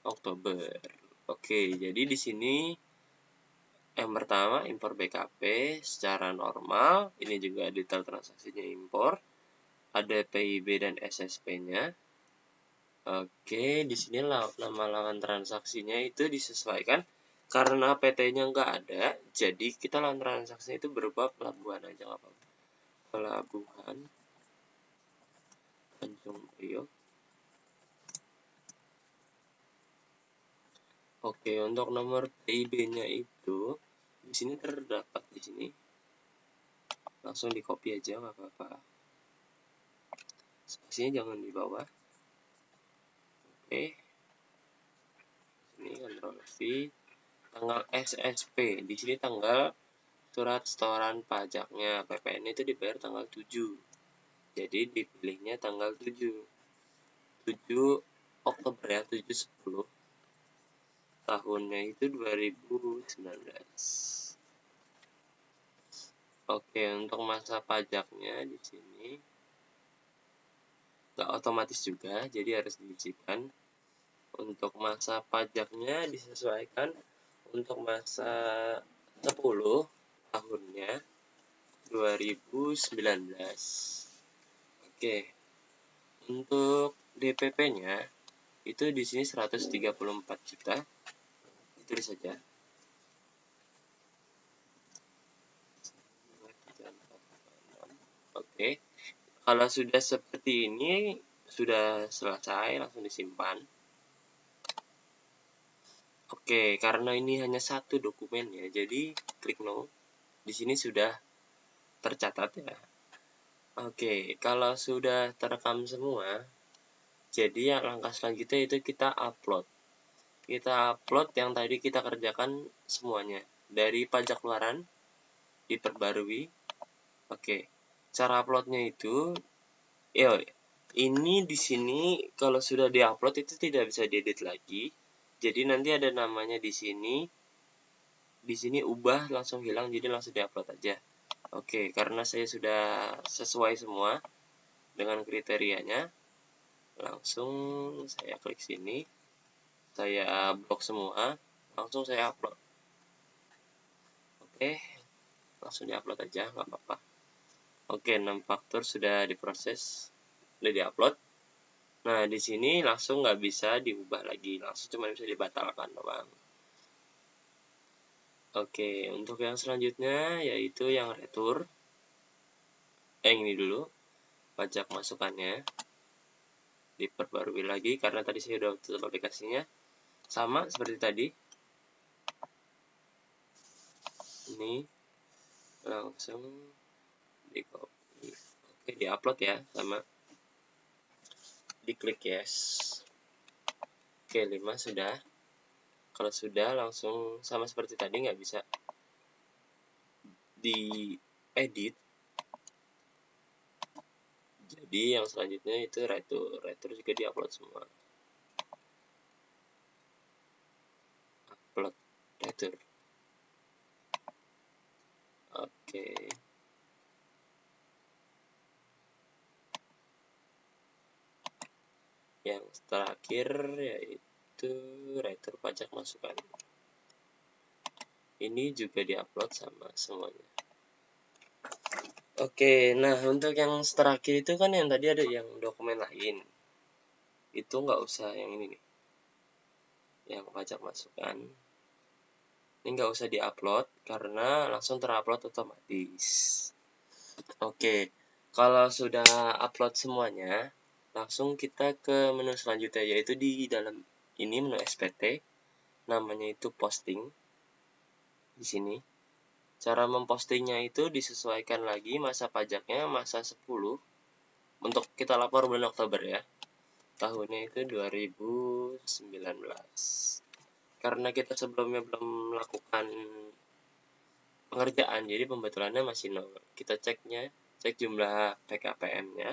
Oktober. Oke, jadi di sini yang pertama impor BKP secara normal. Ini juga detail transaksinya impor. Ada PIB dan SSP-nya. Oke, di sini nama lawan transaksinya itu disesuaikan karena PT-nya nggak ada. Jadi kita lawan transaksinya itu berupa pelabuhan aja nggak apa-apa. Pelabuhan Tanjung Priok. Oke, untuk nomor PIB-nya itu di sini terdapat di sini. Langsung di copy aja nggak apa-apa. Spasinya jangan di bawah. Oke. Ini Ctrl V. Tanggal SSP di sini tanggal surat setoran pajaknya. PPN itu dibayar tanggal 7. Jadi dipilihnya tanggal 7 Oktober ya, 7/10. tahunnya itu 2019. Oke, untuk masa pajaknya di sini nggak otomatis juga, jadi harus diisikan. Untuk masa pajaknya disesuaikan untuk masa 10 tahunnya 2019. Oke. Untuk DPP-nya itu di sini 134 juta. Ditulis saja. Oke. Kalau sudah seperti ini, sudah selesai, langsung disimpan. Oke, karena ini hanya satu dokumen ya, jadi klik no. Di sini sudah tercatat ya. Oke, kalau sudah terekam semua, jadi yang langkah selanjutnya itu kita upload. Kita upload yang tadi kita kerjakan semuanya. Dari pajak keluaran, diperbarui. Oke, cara uploadnya itu, ini di sini kalau sudah diupload itu tidak bisa diedit lagi. Jadi nanti ada namanya di sini. Di sini ubah langsung hilang, jadi langsung diupload aja. Oke, karena saya sudah sesuai semua dengan kriterianya, langsung saya klik sini, saya blok semua, langsung saya upload. Oke, langsung diupload aja, nggak apa-apa. Oke, 6 faktur sudah diproses, sudah diupload. Nah, di sini langsung nggak bisa diubah lagi, langsung cuma bisa dibatalkan doang. Oke, untuk yang selanjutnya yaitu yang retur. Ini dulu, pajak masukannya. Diperbarui lagi karena tadi saya sudah tutup aplikasinya. Sama seperti tadi. Ini langsung di copy. Oke, di-upload ya, sama. Diklik yes. Oke, 5 sudah. Kalau sudah langsung sama seperti tadi, nggak bisa diedit. Jadi yang selanjutnya itu retur juga diupload semua. Upload retur. Oke. Yang terakhir yaitu retur pajak masukan. Ini juga diupload sama semuanya. Oke, nah untuk yang terakhir itu kan yang tadi ada yang dokumen lain. Itu nggak usah yang ini nih. Yang pajak masukan. Ini nggak usah diupload karena langsung terupload otomatis. Oke, kalau sudah upload semuanya, langsung kita ke menu selanjutnya, yaitu di dalam ini menu SPT, namanya itu posting. Di sini. Cara mempostingnya itu disesuaikan lagi masa pajaknya, masa 10. Untuk kita lapor bulan Oktober ya. Tahunnya itu 2019. Karena kita sebelumnya belum melakukan pengerjaan, jadi pembetulannya masih 0. Kita cek jumlah PKPM-nya.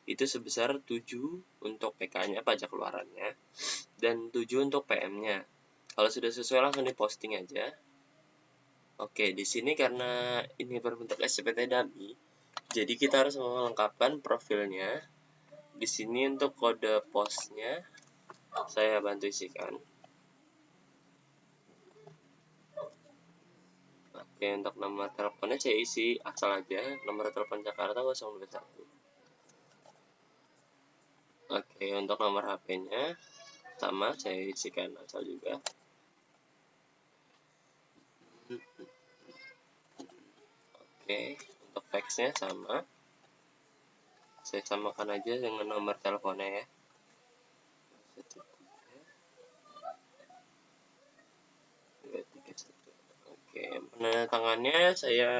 Itu sebesar 7 untuk PK-nya, pajak keluarannya, dan 7 untuk PM-nya. Kalau sudah sesuai langsung diposting aja. Oke, di sini karena ini berbentuk SPT dummy, jadi kita harus melengkapkan profilnya. Di sini untuk kode posnya saya bantu isikan. Oke, untuk nomor teleponnya saya isi asal aja, nomor telepon Jakarta 021. Oke, untuk nomor HP-nya sama, saya isikan asal juga. Oke, untuk fax-nya sama, saya samakan aja dengan nomor teleponnya ya. Oke, penandatangannya saya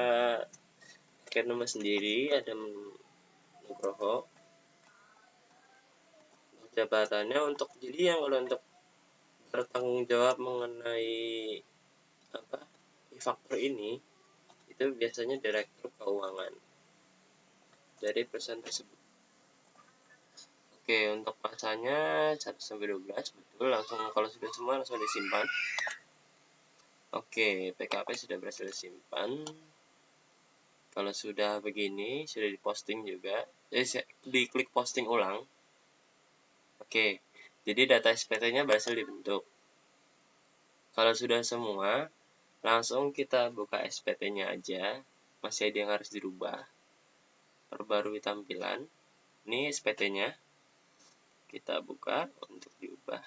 pakai nama sendiri, ada Nugroho. Jabatannya untuk, jadi yang kalau untuk bertanggung jawab mengenai faktur ini, itu biasanya direktur keuangan dari perusahaan tersebut. Oke, untuk masanya 1-12, betul. Langsung kalau sudah semua langsung disimpan. Oke, PKP sudah berhasil disimpan. Kalau sudah begini, sudah diposting juga. Diklik posting ulang. Oke, jadi data SPT-nya berhasil dibentuk. Kalau sudah semua, langsung kita buka SPT-nya aja. Masih ada yang harus dirubah. Perbarui tampilan. Ini SPT-nya. Kita buka untuk diubah.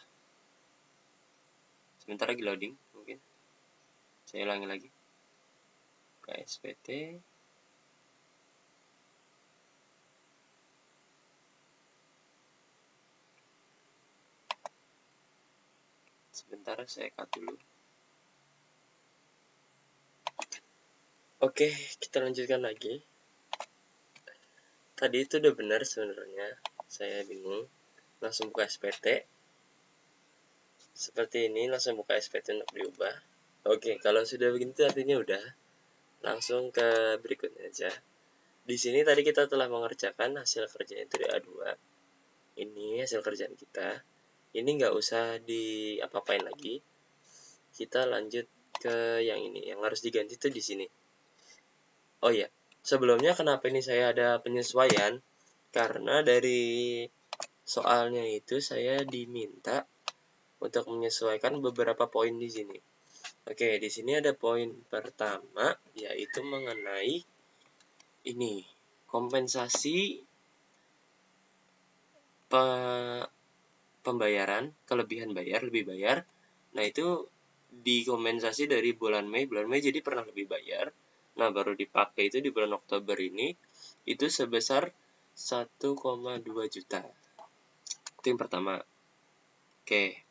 Sebentar lagi loading mungkin. Saya ulangi lagi. Buka SPT. Sebentar saya cut dulu. Oke, kita lanjutkan lagi. Tadi itu udah benar sebenarnya. Saya bingung. Langsung buka SPT. Seperti ini, langsung buka SPT untuk diubah. Oke, kalau sudah begitu artinya udah. Langsung ke berikutnya aja. Di sini tadi kita telah mengerjakan hasil kerjaan itu di A2. Ini hasil kerjaan kita. Ini nggak usah diapa-apain lagi. Kita lanjut ke yang ini. Yang harus diganti itu di sini. Oh iya, sebelumnya kenapa ini saya ada penyesuaian? Karena dari soalnya itu saya diminta untuk menyesuaikan beberapa poin di sini. Oke, di sini ada poin pertama, yaitu mengenai ini, kompensasi pembayaran, kelebihan bayar, lebih bayar. Nah, itu dikompensasi dari bulan Mei jadi pernah lebih bayar. Nah, baru dipakai itu di bulan Oktober ini, itu sebesar 1,2 juta. Itu yang pertama. Oke.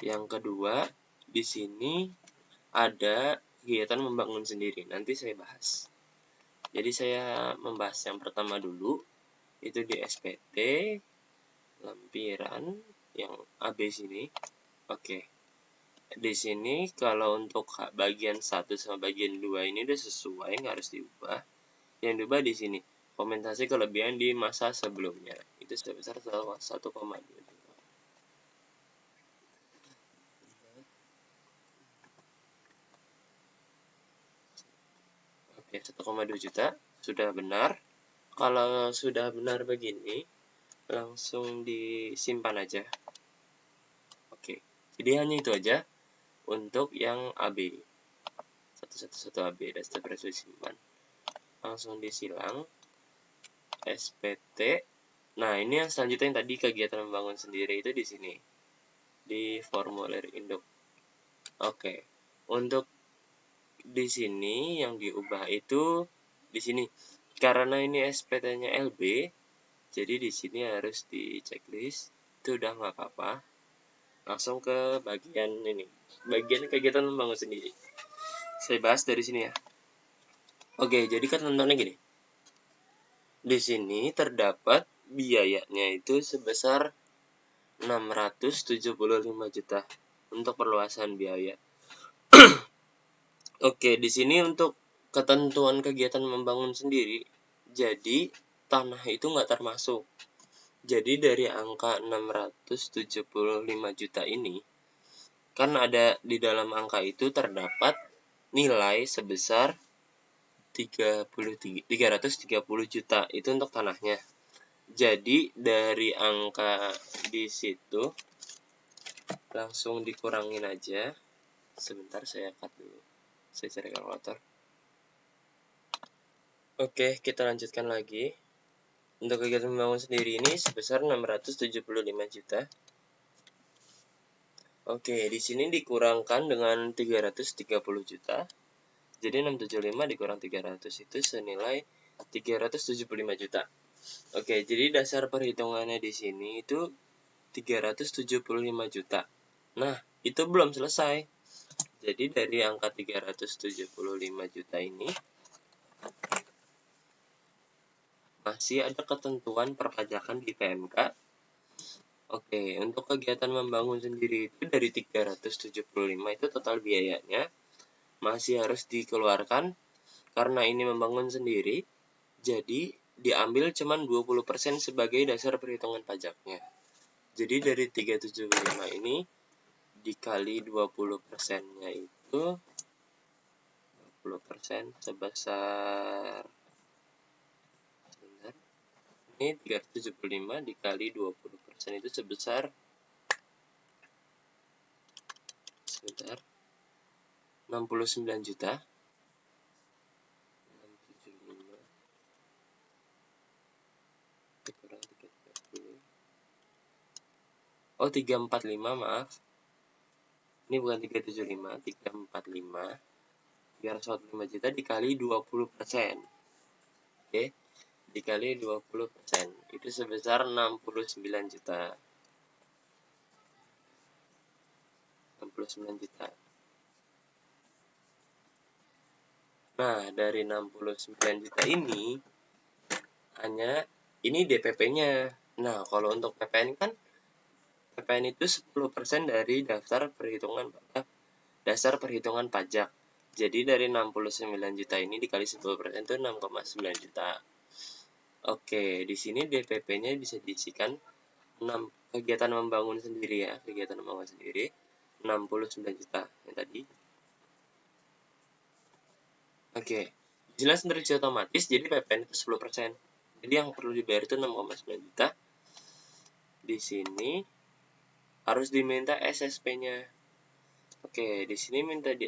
Yang kedua, di sini ada kegiatan membangun sendiri. Nanti saya bahas. Jadi saya membahas yang pertama dulu, itu di SPT, lampiran, yang AB sini. Oke. Di sini kalau untuk bagian 1 sama bagian 2 ini udah sesuai, nggak harus diubah. Yang diubah di sini, kompensasi kelebihan di masa sebelumnya. Itu sebesar 1,2 juta. Oke, 1,2 juta sudah benar. Kalau sudah benar begini, langsung disimpan aja. Oke, jadi hanya itu aja untuk yang AB. 111 AB dan sudah berhasil disimpan. Langsung disilang. SPT. Nah, ini yang selanjutnya yang tadi kegiatan membangun sendiri itu di sini. Di formulir induk. Oke. Untuk di sini yang diubah itu di sini. Karena ini SPT-nya LB, jadi di sini harus di checklist. Itu udah nggak apa-apa. Langsung ke bagian ini. Bagian kegiatan membangun sendiri. Saya bahas dari sini ya. Oke, jadi kan contohnya gini. Di sini terdapat biayanya itu sebesar 675 juta untuk perluasan biaya. Oke, di sini untuk ketentuan kegiatan membangun sendiri, jadi tanah itu nggak termasuk. Jadi dari angka 675 juta ini, kan ada di dalam angka itu terdapat nilai sebesar 330 juta, itu untuk tanahnya. Jadi dari angka di situ langsung dikurangin aja. Sebentar saya cut dulu. Saya cari kalkulator. Oke, kita lanjutkan lagi. Untuk kegiatan membangun sendiri ini sebesar 675 juta. Oke, di sini dikurangkan dengan 330 juta. Jadi 675 dikurang 300 itu senilai 375 juta. Oke, jadi dasar perhitungannya di sini itu 375 juta. Nah, itu belum selesai. Jadi dari angka 375 juta ini masih ada ketentuan perpajakan di PMK. Oke, untuk kegiatan membangun sendiri itu dari 375 itu total biayanya masih harus dikeluarkan karena ini membangun sendiri. Jadi diambil cuman 20% sebagai dasar perhitungan pajaknya. Jadi dari 375 ini dikali 20%-nya itu 20% sebesar, sebentar, ini 375 dikali 20% itu sebesar, sebentar, 69 juta. 675 dikurang 330. Oh, 345, maaf. Ini bukan 375, 345. 345 juta dikali 20%. Oke, dikali 20%. Itu sebesar 69 juta. 69 juta. Nah, dari 69 juta ini hanya ini DPP-nya. Nah, kalau untuk PPN kan PPN itu 10% dari dasar perhitungan pajak. Jadi dari 69 juta ini dikali 10% itu 6,9 juta. Oke, di sini DPP-nya bisa diisikan 6 kegiatan membangun sendiri ya, kegiatan membangun sendiri 69 juta yang tadi. Oke, jelas interupsi otomatis, jadi PPN itu 10%. Jadi yang perlu dibayar itu 6,9 juta. Di sini harus diminta SSP-nya. Oke, di sini minta di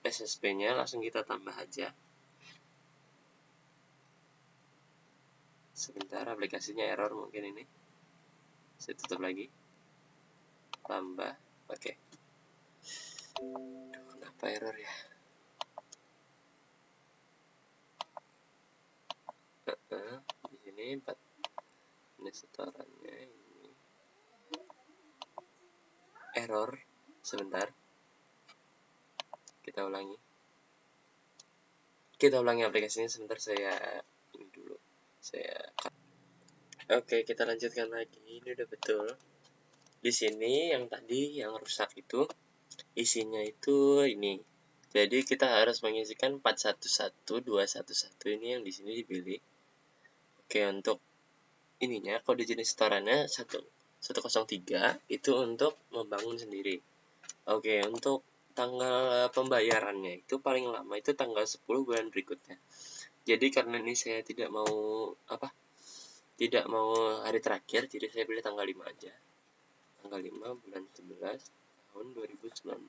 SSP-nya, langsung kita tambah aja. Sebentar, aplikasinya error mungkin ini. Saya tutup lagi. Tambah, oke. Kenapa error ya? Di sini 4. Ini setorannya ini. Error. Sebentar. Kita ulangi aplikasinya sebentar, saya ini dulu. Oke, kita lanjutkan lagi. Ini udah betul. Di sini yang tadi yang rusak itu isinya itu ini. Jadi kita harus mengisikan 411211 ini yang di sini dipilih. Oke, untuk ininya kode jenis setorannya 103 itu untuk membangun sendiri. Oke, untuk tanggal pembayarannya itu paling lama itu tanggal 10 bulan berikutnya. Jadi karena ini saya tidak mau hari terakhir, jadi saya pilih tanggal 5 aja. Tanggal 5 bulan 11 tahun 2019.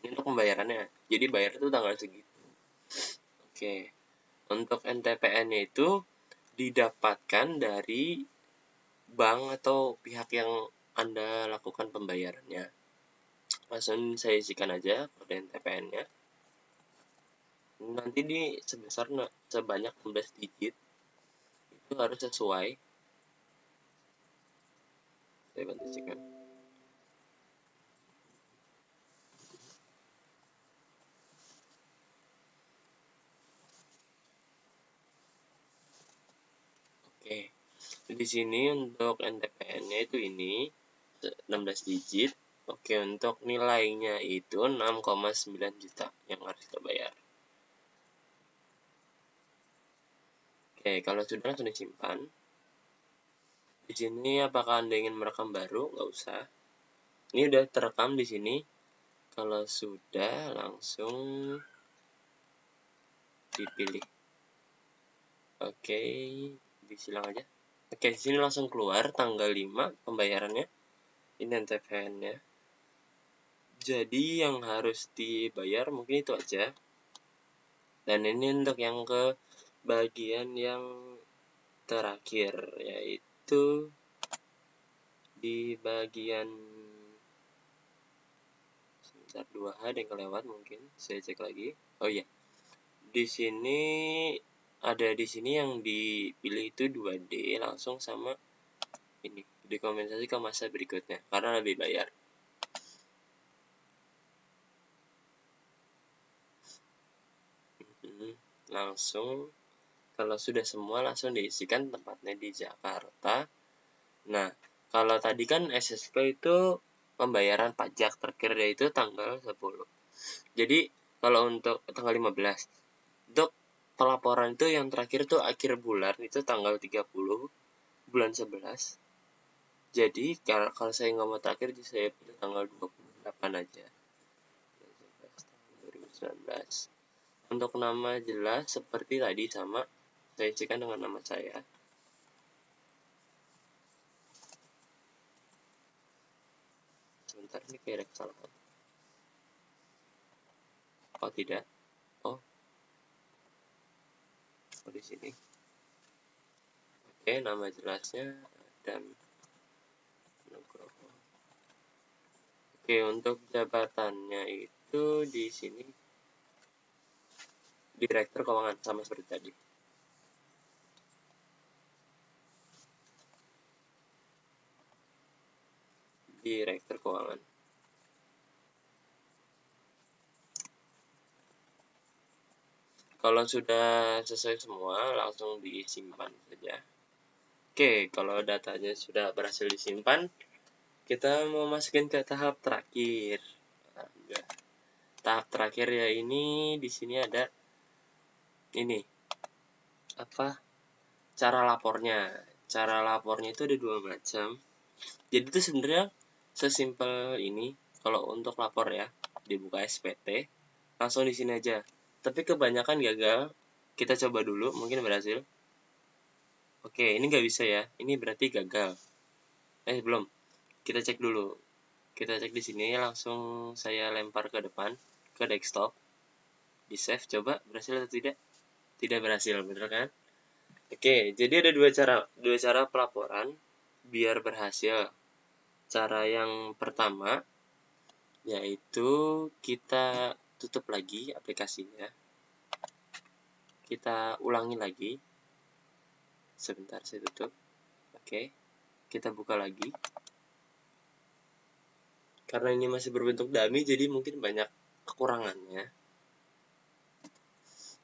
Ini untuk pembayarannya. Jadi bayar itu tanggal segitu. Oke. Untuk NTPN-nya itu didapatkan dari bank atau pihak yang Anda lakukan pembayarannya. Langsung saya isikan aja kode NTPN-nya. Nanti di sebanyak 16 digit. Itu harus sesuai. Saya bantu cekkan. Oke. Di sini untuk NTPN-nya itu ini 16 digit. Oke, untuk nilainya itu 6,9 juta yang harus kita bayar. Oke, kalau sudah langsung disimpan. Di sini apakah Anda ingin merekam baru? Nggak usah. Ini udah terekam di sini. Kalau sudah langsung dipilih. Oke, disilang aja. Oke, di sini langsung keluar tanggal 5 pembayarannya. Ini NTPN-nya. Jadi yang harus dibayar mungkin itu aja. Dan ini untuk yang ke bagian yang terakhir, yaitu di bagian sebentar 2H ada yang kelewat mungkin. Saya cek lagi. Oh iya. Di sini yang dipilih itu 2D langsung sama ini, dikompensasi ke masa berikutnya karena lebih bayar. Langsung kalau sudah semua langsung diisikan tempatnya di Jakarta. Nah, kalau tadi kan SSP itu pembayaran pajak terakhir itu tanggal 10. Jadi kalau untuk tanggal 15 untuk pelaporan itu yang terakhir tuh akhir bulan, itu tanggal 30 bulan 11. Jadi kalau saya nggak mau terakhir, saya pilih tanggal 28 aja. 2019. Untuk nama jelas seperti tadi, sama saya isikan dengan nama saya. Sebentar, ini kayak ada kesalahan. Oh tidak, oh di sini. Oke, nama jelasnya dan Nugroho. Oke, untuk jabatannya itu di sini Direktur Keuangan, sama seperti tadi. Direktur Keuangan. Kalau sudah selesai semua, langsung disimpan saja. Oke, kalau datanya sudah berhasil disimpan, kita mau masukin ke tahap terakhir. Tahap terakhir ya ini, di sini ada ini apa? Cara lapornya. Cara lapornya itu ada 2 macam. Jadi itu sebenarnya sesimpel ini. Kalau untuk lapor ya, dibuka SPT, langsung di sini aja. Tapi kebanyakan gagal. Kita coba dulu, mungkin berhasil. Oke, ini nggak bisa ya. Ini berarti gagal. Belum. Kita cek dulu. Kita cek di sini, langsung saya lempar ke depan, ke desktop. Di save, coba berhasil atau tidak? Tidak berhasil, bener kan? Oke, jadi ada dua cara pelaporan biar berhasil. Cara yang pertama yaitu kita tutup lagi aplikasinya. Kita ulangi lagi. Sebentar, saya tutup. Oke, kita buka lagi. Karena ini masih berbentuk dummy, jadi mungkin banyak kekurangannya.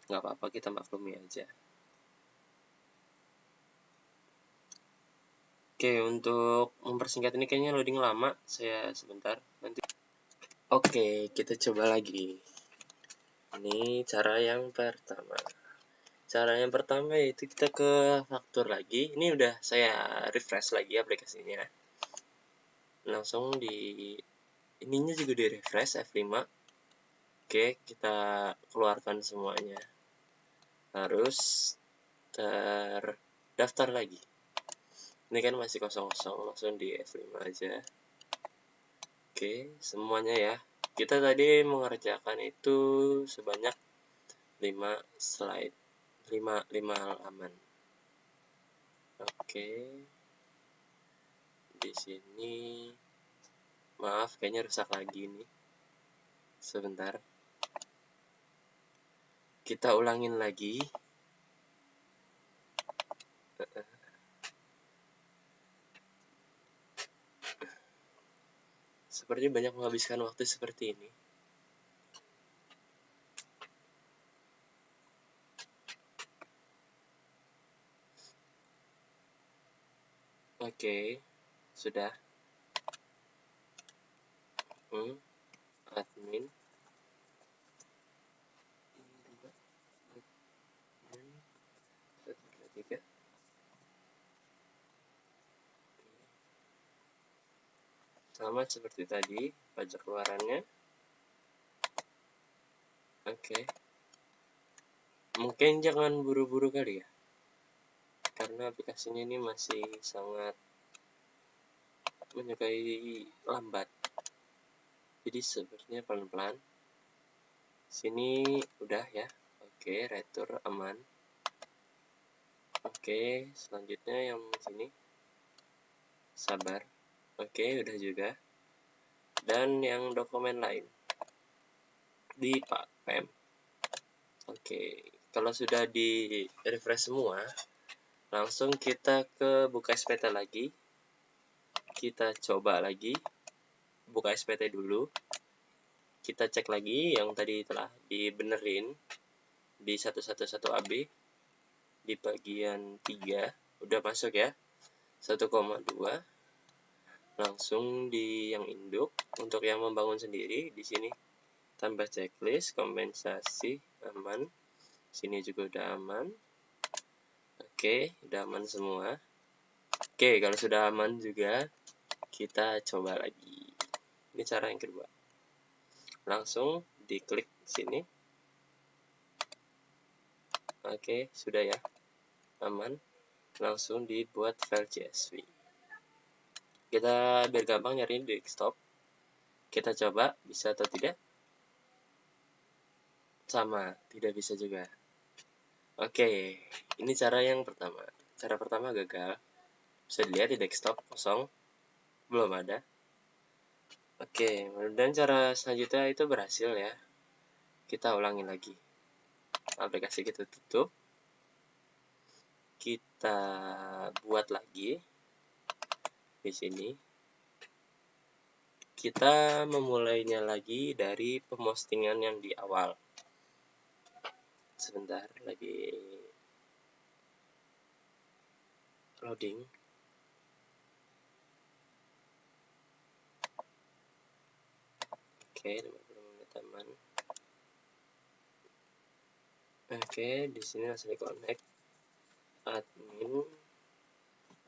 Nggak apa-apa, kita maklumi aja. Oke, untuk mempersingkat ini kayaknya loading lama. Saya sebentar, nanti. Oke, kita coba lagi. Ini cara yang pertama. Cara yang pertama yaitu kita ke faktur lagi. Ini udah saya refresh lagi aplikasinya. Langsung di ininya juga di refresh F5. Oke, kita keluarkan semuanya. Harus terdaftar lagi. Ini kan masih kosong-kosong, langsung di F5 aja. Oke, semuanya ya. Kita tadi mengerjakan itu sebanyak 5 slide. 5 halaman. Oke. Di sini maaf, kayaknya rusak lagi nih. Sebentar. Kita ulangin lagi. Seperti banyak menghabiskan waktu seperti ini. Oke, sudah. Admin. Sama seperti tadi, pajak keluarannya. Oke. Mungkin jangan buru-buru kali ya. Karena aplikasinya ini masih sangat menyukai lambat. Jadi sebenarnya pelan-pelan. Sini udah ya. Oke, retur aman. Oke, selanjutnya yang sini. Sabar. Oke, udah juga. Dan yang dokumen lain. Di Pak PEM. Oke, kalau sudah di refresh semua, langsung kita ke buka SPT lagi. Kita coba lagi. Buka SPT dulu. Kita cek lagi yang tadi telah dibenerin di 111 AB. Di bagian 3 udah masuk ya. 1,2. Langsung di yang induk. Untuk yang membangun sendiri di sini tambah checklist, kompensasi, aman. Sini juga udah aman. Oke, udah aman semua. Oke, kalau sudah aman juga, kita coba lagi. Ini cara yang kedua. Langsung diklik sini. Oke, sudah ya. Aman. Langsung dibuat file CSV. Kita biar gampang nyariin di desktop. Kita coba bisa atau tidak. Sama, tidak bisa juga. Oke, ini cara yang pertama. Cara pertama gagal. Bisa dilihat di desktop kosong. Belum ada. Oke, dan cara selanjutnya itu berhasil ya. Kita ulangi lagi. Aplikasi kita tutup. Kita buat lagi. Di sini. Kita memulainya lagi dari pemostingan yang di awal. Sebentar, lagi loading. Oke, 50 menit aman. Oke, di sini langsung di connect. Admin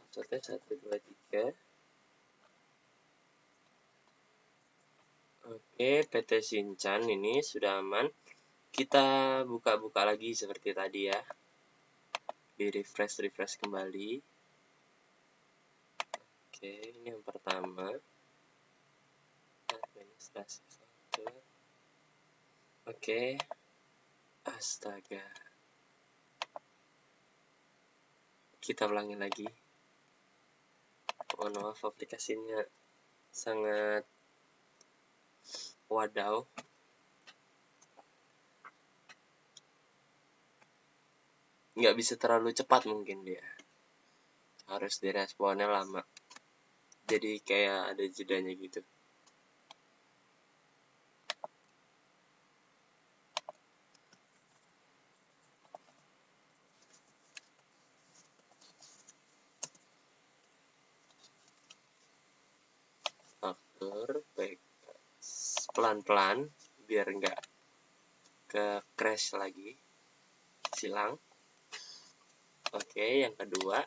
passwordnya 123. Oke, PT Shinchan ini sudah aman. Kita buka-buka lagi seperti tadi ya. Di refresh kembali. Oke, ini yang pertama. Administrasi 1. Oke. Astaga. Kita ulangi lagi. Mohon maaf, aplikasinya sangat wadaw. Nggak bisa terlalu cepat mungkin dia. Harus diresponnya lama. Jadi kayak ada jedanya gitu. Faktor baik pelan-pelan biar nggak ke crash lagi, silang. Oke, yang kedua.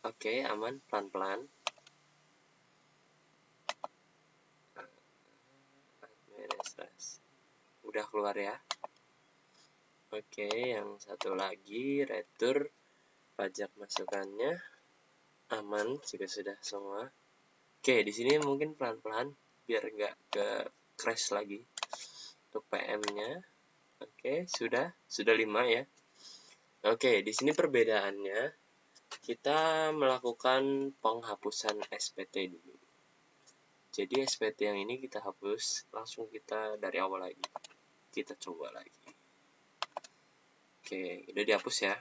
Oke, aman, pelan-pelan. Administrasi. Udah keluar ya. Oke, yang satu lagi retur pajak masukannya aman juga sudah semua. Oke, di sini mungkin pelan-pelan biar nggak ke crash lagi. Untuk PM-nya, oke, sudah 5 ya. Oke, di sini perbedaannya kita melakukan penghapusan SPT dulu. Jadi SPT yang ini kita hapus, langsung kita dari awal lagi. Kita coba lagi. Oke, udah dihapus ya.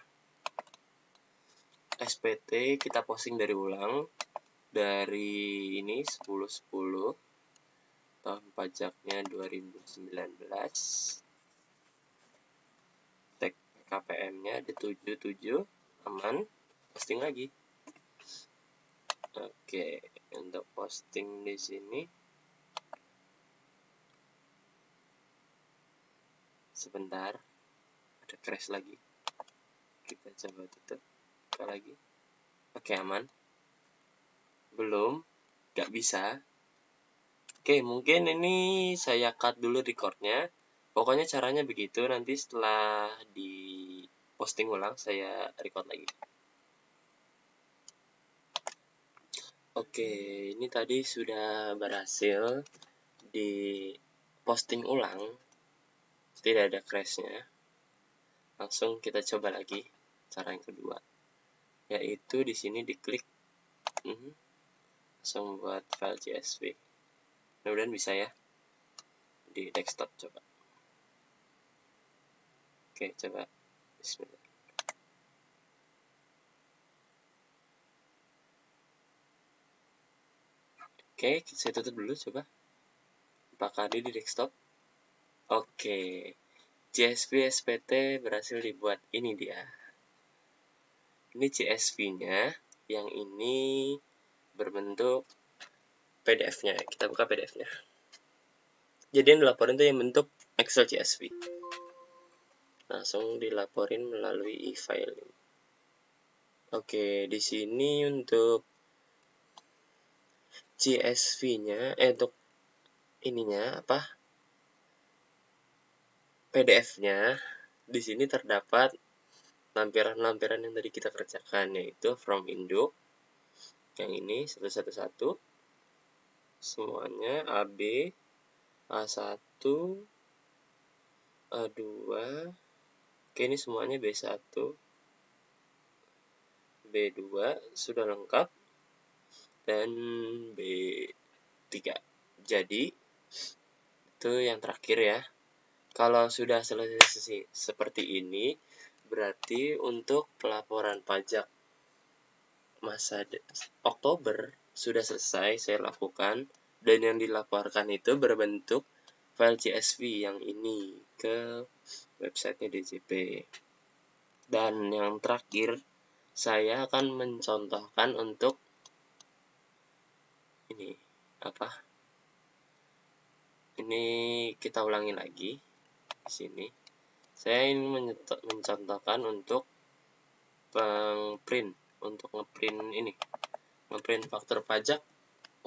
SPT kita posting dari ulang. Dari ini 10/10 tahun pajaknya 2019. Tag KPM-nya ada 77, aman. Posting lagi. Oke, untuk posting di sini sebentar, ada crash lagi. Kita coba tutup lagi. Oke, aman. Belum, nggak bisa. Oke, mungkin ini saya cut dulu recordnya. Pokoknya caranya begitu. Nanti setelah di posting ulang saya record lagi. Oke, ini tadi sudah berhasil di posting ulang. Tidak ada crash-nya. Langsung kita coba lagi cara yang kedua. Yaitu di sini diklik langsung buat file CSV. Mudah-mudahan bisa ya di desktop. Coba. Oke, coba. Bismillah. Oke, saya tutup dulu coba. Apakah ada di desktop? Oke, CSV SPT berhasil dibuat. Ini dia. Ini CSV-nya. Yang ini berbentuk PDF-nya. Kita buka PDF-nya. Jadi yang dilaporin itu yang bentuk Excel CSV. Langsung dilaporin melalui e-filing. Oke, di sini untuk CSV-nya, untuk ininya apa? PDF-nya di sini terdapat lampiran-lampiran yang tadi kita kerjakan, yaitu from induk, yang ini 111, semuanya AB, A1, A2, oke ini semuanya B1, B2 sudah lengkap, dan B3. Jadi itu yang terakhir ya. Kalau sudah selesai seperti ini, berarti untuk pelaporan pajak masa Oktober sudah selesai saya lakukan, dan yang dilaporkan itu berbentuk file CSV yang ini ke websitenya DJP. Dan yang terakhir, saya akan mencontohkan untuk ini apa? Ini kita ulangi lagi di sini. Saya ingin mencontohkan untuk print, untuk ngeprint faktur pajak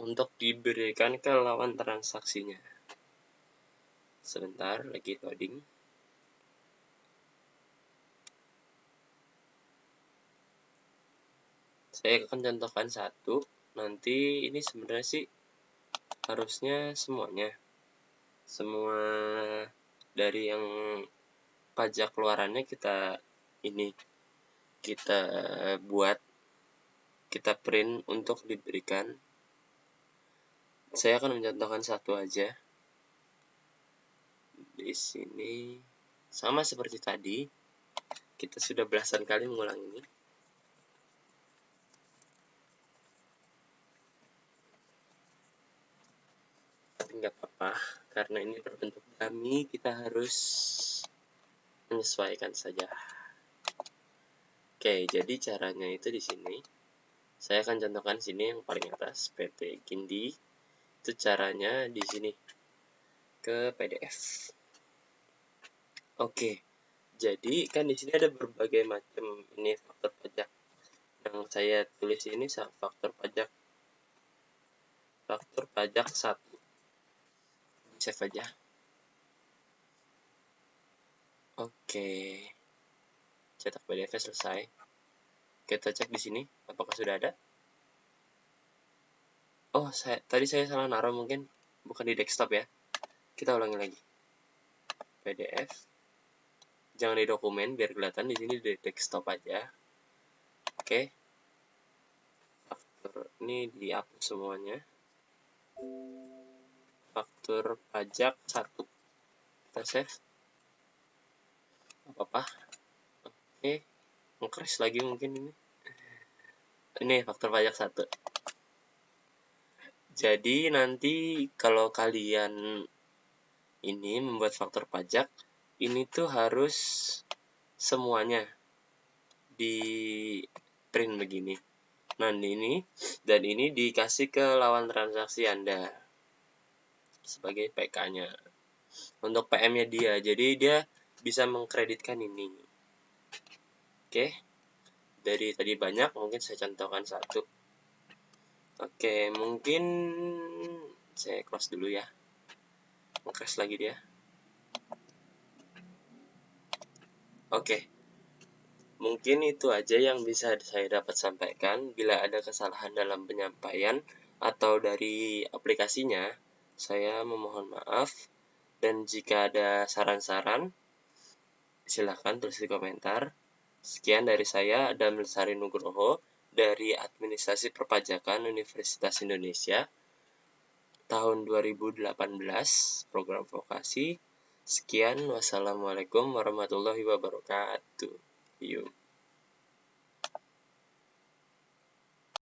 untuk diberikan ke lawan transaksinya. Sebentar, lagi loading. Saya akan contohkan satu. Nanti ini sebenarnya sih harusnya semuanya. Semua dari yang pajak keluarannya kita buat, kita print untuk diberikan. Saya akan mencontohkan satu aja. Di sini sama seperti tadi, kita sudah belasan kali mengulang ini. Tapi nggak apa-apa, karena ini berbentuk dummy, kita harus menyesuaikan saja. Oke, jadi caranya itu di sini. Saya akan contohkan sini yang paling atas, PT Kindi. Itu caranya di sini ke PDF. Oke, jadi kan di sini ada berbagai macam ini faktor pajak. Yang saya tulis ini faktor pajak 1. Save aja. Oke. Cetak PDF selesai. Kita cek di sini apakah sudah ada. Oh, tadi saya salah naruh, mungkin bukan di desktop ya. Kita ulangi lagi. PDF. Jangan di dokumen biar kelihatan, di sini di desktop aja. Oke. Faktur ini dihapus semuanya. Faktur pajak 1. Kita save. Apa-apa. Oke. Nge-crash lagi mungkin ini. Ini faktur pajak 1. Jadi nanti kalau kalian ini membuat faktur pajak, ini tuh harus semuanya di print begini. Nah ini dan ini dikasih ke lawan transaksi Anda sebagai PK-nya. Untuk PM-nya dia, jadi dia bisa mengkreditkan ini. Oke, dari tadi banyak, mungkin saya contohkan satu. Oke, mungkin saya close dulu ya. Crash lagi dia. Oke. Mungkin itu aja yang bisa saya dapat sampaikan. Bila ada kesalahan dalam penyampaian atau dari aplikasinya, saya memohon maaf. Dan jika ada saran-saran, silakan tulis di komentar. Sekian dari saya, Adam Lestari Nugroho, dari Administrasi Perpajakan Universitas Indonesia, tahun 2018, program vokasi. Sekian, wassalamualaikum warahmatullahi wabarakatuh.